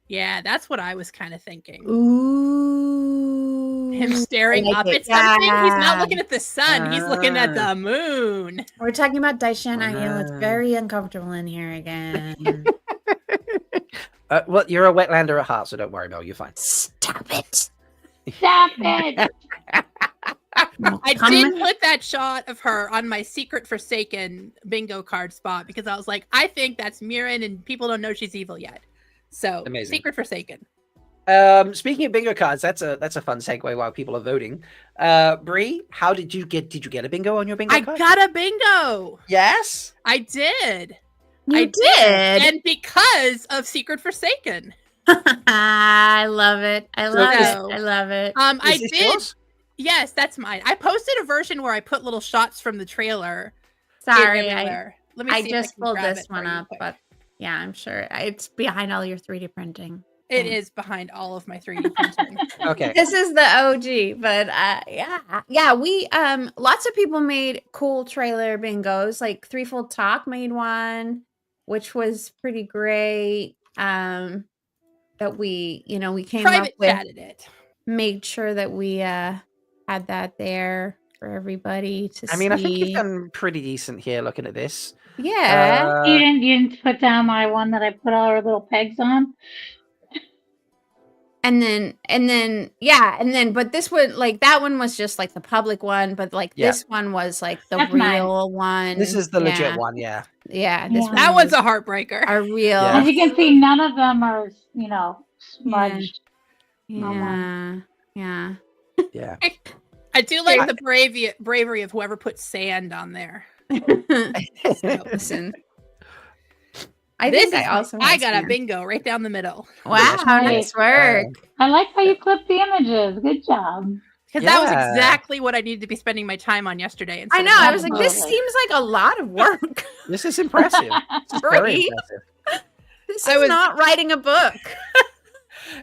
that's what I was kind of thinking. Ooh. Him staring up at something. He's not looking at the sun. He's looking at the moon. We're talking about Daishan Aiel. It's very uncomfortable in here again. Well, you're a Wetlander at heart, so don't worry, Mel. You're fine. Stop it. Stop it. I did put that shot of her on my secret Forsaken bingo card spot because I was like, I think that's Mirren and people don't know she's evil yet. So Amazing. Secret Forsaken. Speaking of bingo cards, that's a fun segue while people are voting. Bree, how did you get a bingo on your bingo card? I got a bingo. Yes, I did. I did. And because of Secret Forsaken. I love it. I love it. I did. Yours? Yes, that's mine. I posted a version where I put little shots from the trailer. Sorry, Let me I see just pulled grab this it one up, but yeah, I'm sure it's behind all your 3D printing. It is behind all of my 3D printing. Okay. This is the OG, but yeah, we lots of people made cool trailer bingos. Like Threefold Talk made one, which was pretty great. That we came Private up with, chatted it. Made sure that we had that there for everybody to see. I mean, I think you've done pretty decent here looking at this. Yeah. You didn't put down my one that I put all our little pegs on. And then, but this one, like that one was just like the public one, but like this one was like the That's real one. This is the legit one, yeah. Yeah, that one's a heartbreaker. A real. As you can see, none of them are, smudged. Yeah. Yeah. I do like the bravery of whoever put sand on there. Listen. I got a bingo right down the middle. Wow, nice work. I like how you clipped the images. Good job. Because that was exactly what I needed to be spending my time on yesterday. I know. I was like, this seems like a lot of work. This is impressive. This is very impressive. This is not writing a book.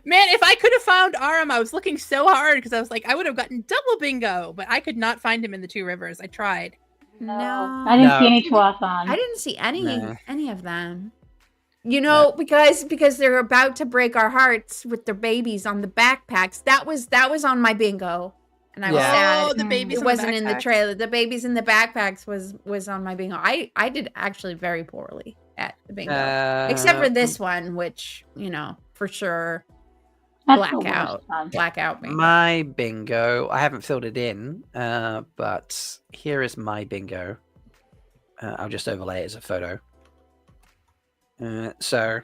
Man, if I could have found Aram, I was looking so hard because I was like, I would have gotten double bingo, but I could not find him in the Two Rivers. I tried. No, I didn't see any Tuathon. I didn't see any of them. Because they're about to break our hearts with their babies on the backpacks. That was on my bingo, and I was sad. Oh, the babies. It wasn't in the trailer. The babies in the backpacks was on my bingo. I did actually very poorly at the bingo, except for this one, which for sure. Blackout bingo. My bingo. I haven't filled it in, but here is my bingo. I'll just overlay it as a photo. So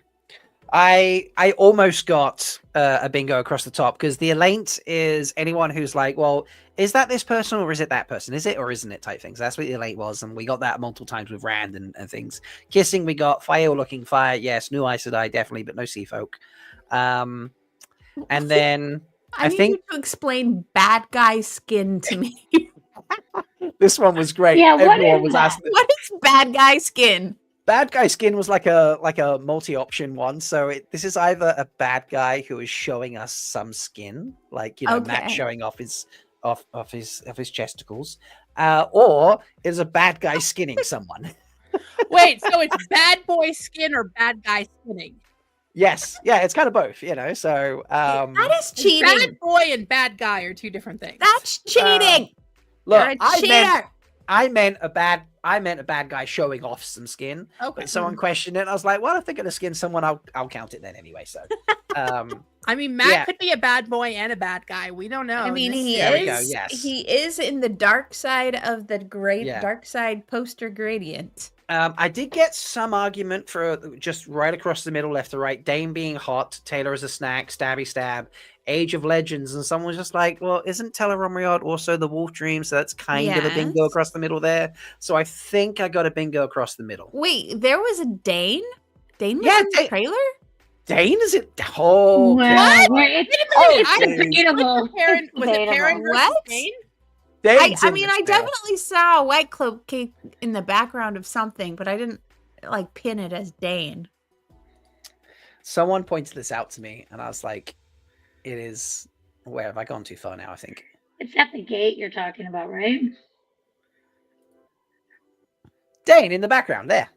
I almost got a bingo across the top because the Elaint is anyone who's like, well, is that this person or is it that person? Is it or isn't it type things? That's what the Elaint was, and we got that multiple times with Rand and things. Kissing, we got fire looking fire. Yes, new Aes Sedai definitely, but no sea folk. And then I think need you to explain bad guy skin to me. This one was great. Yeah, everyone was asking. What is bad guy skin? Bad guy skin was like a multi-option one. So this is either a bad guy who is showing us some skin, like Matt showing off his chesticles, or is a bad guy skinning someone. Wait, so it's bad boy skin or bad guy skinning? Yes, yeah, it's kind of both, So that is cheating. Bad boy and bad guy are two different things. That's cheating. Look, I meant a bad guy showing off some skin. Okay. But someone questioned it. And I was like, well, if they're gonna skin someone, I'll count it then anyway. So, I mean, Matt could be a bad boy and a bad guy. We don't know. I mean, he is in the dark side of the dark side poster gradient. I did get some argument for just right across the middle, left to right. Dane being hot, Taylor as a snack, stabby stab, Age of Legends, and someone was just like, well, isn't Telleromriod also the Wolf Dream? So that's kind of a bingo across the middle there. So I think I got a bingo across the middle. Wait, there was a Dane? Dane was in the trailer? Dane is it? Oh, Well, okay. it's debatable. Karen, was it Debatable. Karen versus What? Dane? Dane's I in mean, this I now. definitely saw a white cloak cake in the background of something, but I didn't like pin it as Dane. Someone pointed this out to me, and I was like, "It is." Where have I gone too far now? I think It's at the gate you're talking about, right? Dane in the background there.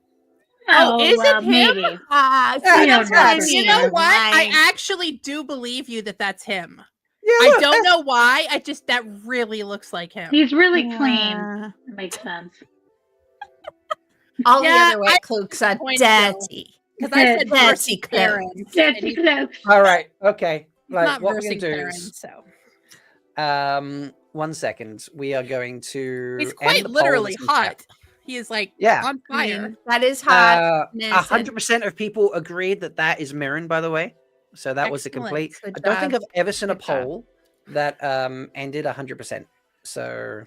Oh, is it him? Maybe. See, that's what I You know what? I Like, actually do believe you that that's him. Yeah, I look, don't know why. That really looks like him. He's really clean. yeah. That makes sense. All Yeah, the other white cloaks are point dirty. Because I said Dirty versus Karen. clothes. Dirty clothes. All right, okay. He's Like, not what we're versing gonna do Karen, is, so 1 second. We are going to. he's end quite the poll literally this hot. He is like Yeah. on I fire. mean, that is hot. 100% of people agreed that is Mirren, by the way. So that was a Excellent. complete. Good I don't think job. I've ever seen a Good job. poll that ended 100%. So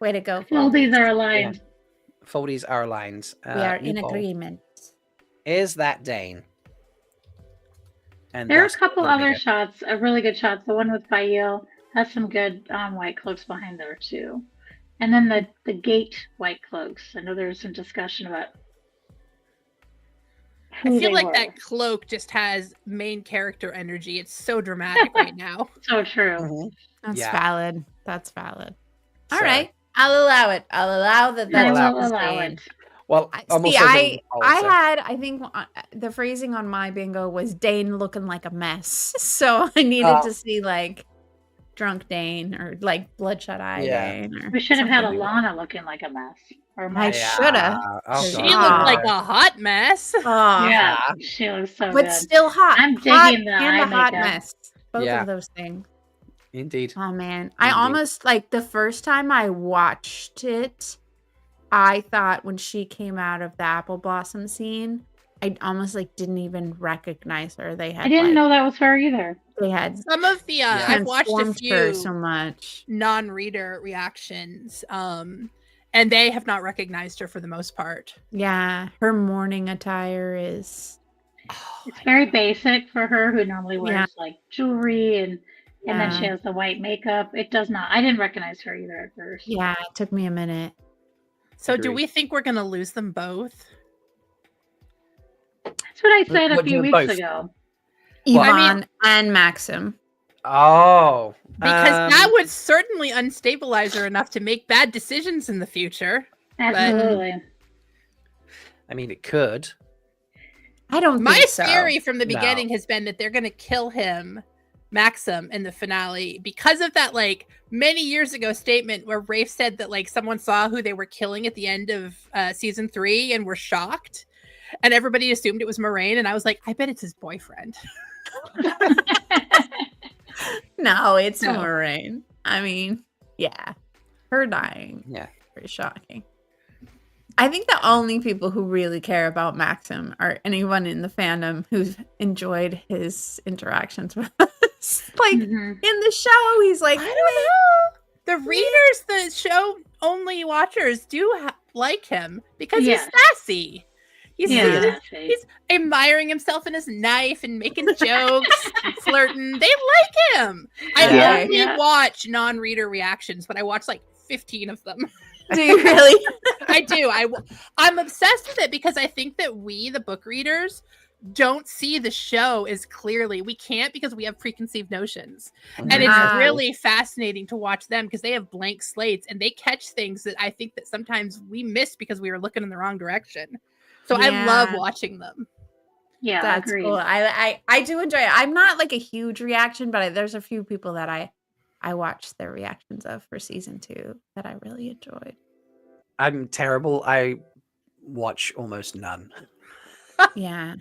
Way to go. Well, these Foldies. are aligned. Foldies are aligned. We are new in poll. agreement. Is that Dane? And There are a that's couple gonna be other it. shots, really good shots. The one with Bayil has some good white cloaks behind there too. And then the gate white cloaks. I know there was some discussion about who I feel they like were. that cloak just has main character energy. It's so dramatic right now. So true. Mhm. That's Yeah. valid. That's valid. All So- right. I'll allow it. I'll allow that. I That's will allow Dane. it. Well, See, almost says it in the poll, so- I think the phrasing on my bingo was Dane looking like a mess. So I needed to see like drunk Dane or like bloodshot eye Yeah. Dane. Or We should have had something like Alana looking like a mess. Or I Mike. shoulda. Oh, She She God. looked like a hot mess. that. Oh, Yeah, she looks so but good. still hot. I'm Hot digging the and eye the hot makeup. mess. Both Yeah. of those things. Indeed. Oh man, I Indeed. almost like the first time I watched it, I thought when she came out of the apple blossom scene, I almost like didn't even recognize her. They had I didn't like, know that was her either. they had Some of the I've watched a transformed her few so much. non-reader reactions, and they have not recognized her for the most part. Yeah, her morning attire is It's very basic for her, who normally wears Yeah. like jewelry and then she Yeah. has the white makeup. It does not. I didn't recognize her either at first. yeah. It took me a minute. So do Agreed. we think we're gonna lose them both? That's what I said a What do few you weeks both? ago. Well, Yvonne and Maxim. Oh. Because that would certainly unstabilize her enough to make bad decisions in the future. Absolutely. I mean, it could. I don't My think so. theory from the No. beginning has been that they're going to kill him, Maxim, in the finale because of that, like, many years ago statement where Rafe said that, like, someone saw who they were killing at the end of season 3 and were shocked. And everybody assumed it was Moraine. And I was like, I bet it's his boyfriend. No, it's No. Moraine. I mean, yeah, her dying. Yeah. Very shocking. I think the only people who really care about Maxim are anyone in the fandom who's enjoyed his interactions with us. Like Mhm. in the show, he's like, I don't know. The readers, the show only watchers do like him because Yeah. he's sassy. He's, Yeah. he's admiring himself in his knife and making jokes, and flirting. They like him. I Yeah. only Yeah. watch non-reader reactions, but I watch like 15 of them. do you really? I do. I'm obsessed with it because I think that we, the book readers, don't see the show as clearly. We can't because we have preconceived notions. And it's Wow. really fascinating to watch them because they have blank slates and they catch things that I think that sometimes we miss because we were looking in the wrong direction. So I love Yeah. watching them. Yeah, That's agreed. cool. I do enjoy it. I'm not like a huge reaction, but there's a few people that I watched their reactions of for season 2 that I really enjoyed. I'm terrible. I watch almost none. Yeah.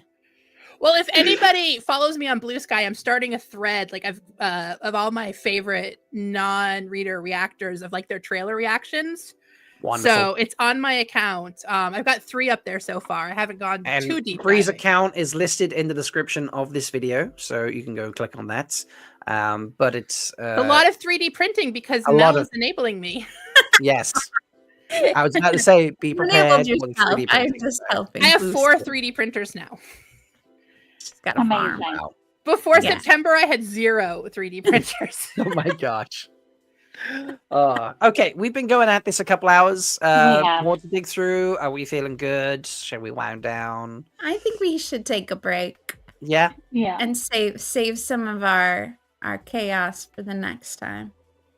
Well, if anybody follows me on BlueSky, I'm starting a thread like of all my favorite non-reader reactors of like their trailer reactions. Wonderful. So it's on my account. I've got 3 up there so far. I haven't gone too And deep. Bree's diving. account is listed in the description of this video, so you can go and click on that. But it's A lot of 3D printing because a lot Mel of- is enabling me. yes. I was about to say, be You prepared. enabled with yourself. 3D I'm printing. just helping. I have boost 4 it. 3D printers now. She's got a farm. Amazing. Wow. Before September, I had 0 3D printers. Oh my gosh. Okay, we've been going at this a couple hours. More to dig through. Are we feeling good? Shall we wind down? I think we should take a break. Yeah. Yeah. And save some of our chaos for the next time.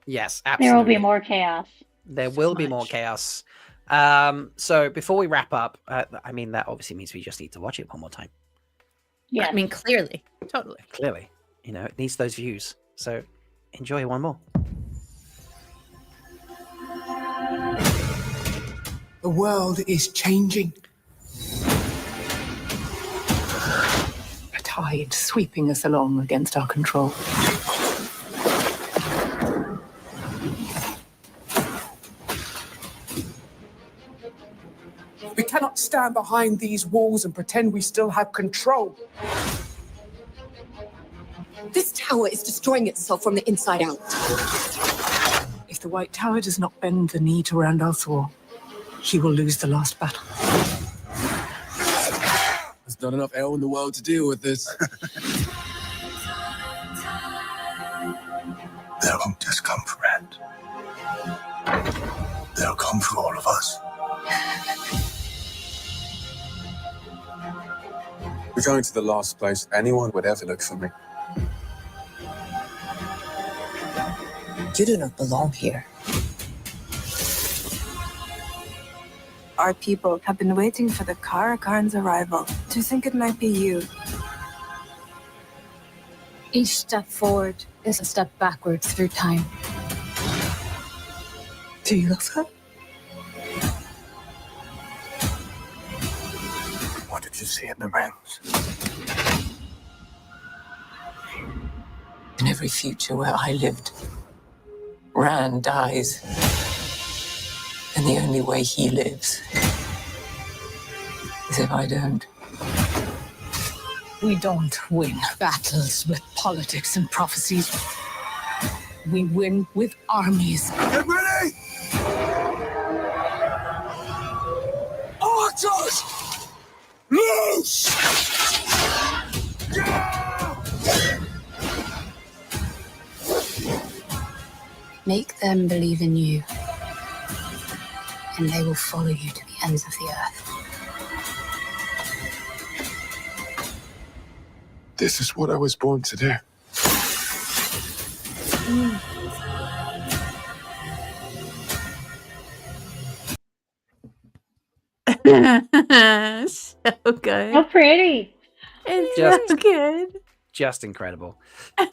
Yes, absolutely. There will be more chaos. There will be more chaos. So before we wrap up, I mean, that obviously means we just need to watch it one more time. Yeah. I mean, clearly. Totally. Clearly. You know, it needs those views. So enjoy one more. The world is changing. A tide sweeping us along against our control. We cannot stand behind these walls and pretend we still have control. This tower is destroying itself from the inside out. If the White Tower does not bend the knee to Rand al'Thor, he will lose the last battle. There's not enough air in the world to deal with this. They'll come just come for Rand. They'll come for all of us. We're going to the last place anyone would ever look for me. You do not belong here. Our people have been waiting for the Karakarn's arrival. To think it might be you. Each step forward is a step backwards through time. Do you love her? What did you see in the rings? In every future where I lived, Rand dies. And the only way he lives is if I don't. We don't win battles with politics and prophecies. We win with armies. Get ready! Archers! Loose! Make them believe in you, and they will follow you to the ends of the earth. This is what I was born to do. So good. So pretty. It's Just- so good. Just incredible.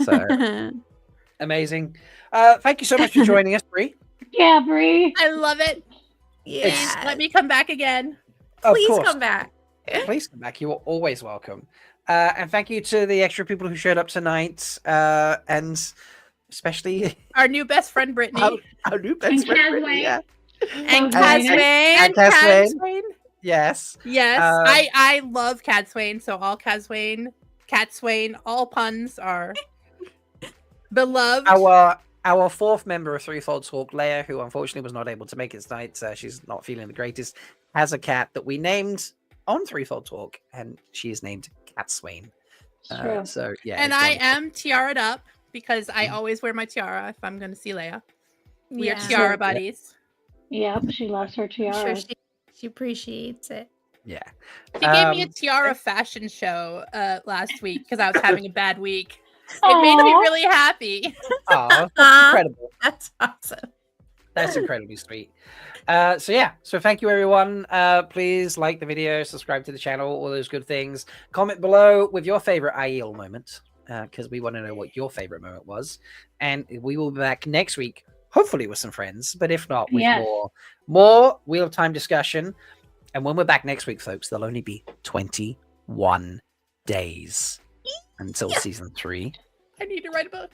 So amazing. Thank you so much for joining us, Bree. Yeah, Bree. I love it. Yeah. Let me come back again. Of Please course. come back. Please come back. You are always welcome. And thank you to the extra people who showed up tonight, and especially Our new best friend, Brittany. our new best friend, Brittany, yeah. And So Cadswain. And Cadswain. Yes. Yes. I love Cadswain, so all Cadswain, all puns are beloved. Our fourth member of Threefold Talk, Leigh-A, who unfortunately was not able to make it tonight, she's not feeling the greatest, has a cat that we named on Threefold Talk, and she is named Catswain. True. So yeah, And it's I wonderful. am tiara'd up because I always wear my tiara if I'm going to see Leigh-A. We are Yeah. tiara buddies. Yep, she loves her I'm sure tiara. she appreciates it. Yeah. She gave me a tiara fashion show last week because I was having a bad week. It made me Aw. really happy. Oh, that's Aw. incredible. That's awesome. That's incredibly sweet. So thank you everyone. Please like the video, subscribe to the channel, all those good things. Comment below with your favorite IEL moment, because we want to know what your favorite moment was. And we will be back next week, hopefully with some friends, but if not, with Yes. more Wheel of Time discussion. And when we're back next week, folks, there'll only be 21 days until season 3. I need to write a book.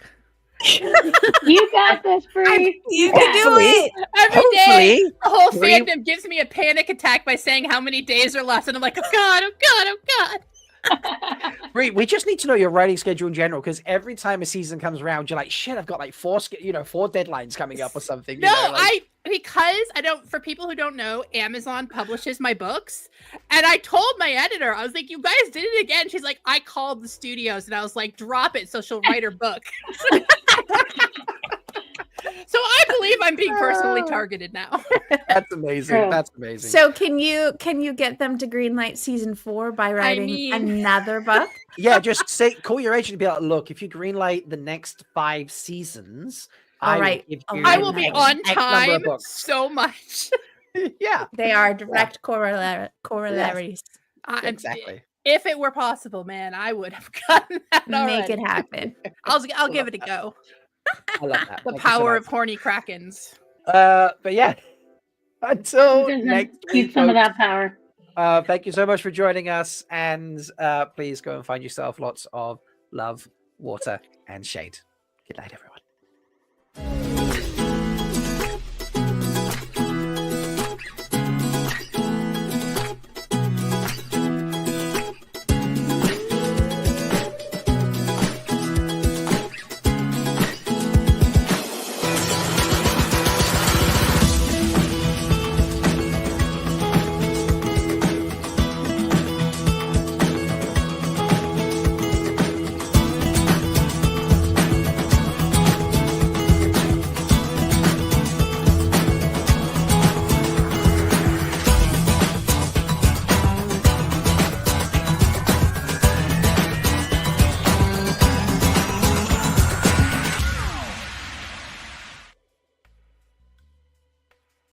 You got this, Bree. You can do it. Every day, Hopefully, the whole Bree- fandom gives me a panic attack by saying how many days are left, and I'm like, oh god, oh god, oh god. Bree, we just need to know your writing schedule in general, because every time a season comes around, you're like, shit, I've got like 4 deadlines coming up or something. No, because I don't, for people who don't know, Amazon publishes my books. And I told my editor, I was like, you guys did it again. She's like, I called the studios, and I was like, drop it so she'll write her book. So I believe I'm being personally targeted now. That's amazing. That's amazing. So can you get them to greenlight season 4 by writing another book? Yeah, just call your agent and be like, look, if you greenlight the next 5 seasons, I will be on time so much. Yeah. They are direct corollaries. Exactly. If it were possible, man, I would have gotten that Make it happen. I'll give it a go. I love that. The power of horny krakens. But yeah, until next week, keep some of that power. Thank you so much for joining us, and please go and find yourself lots of love, water, and shade. Good night, everyone.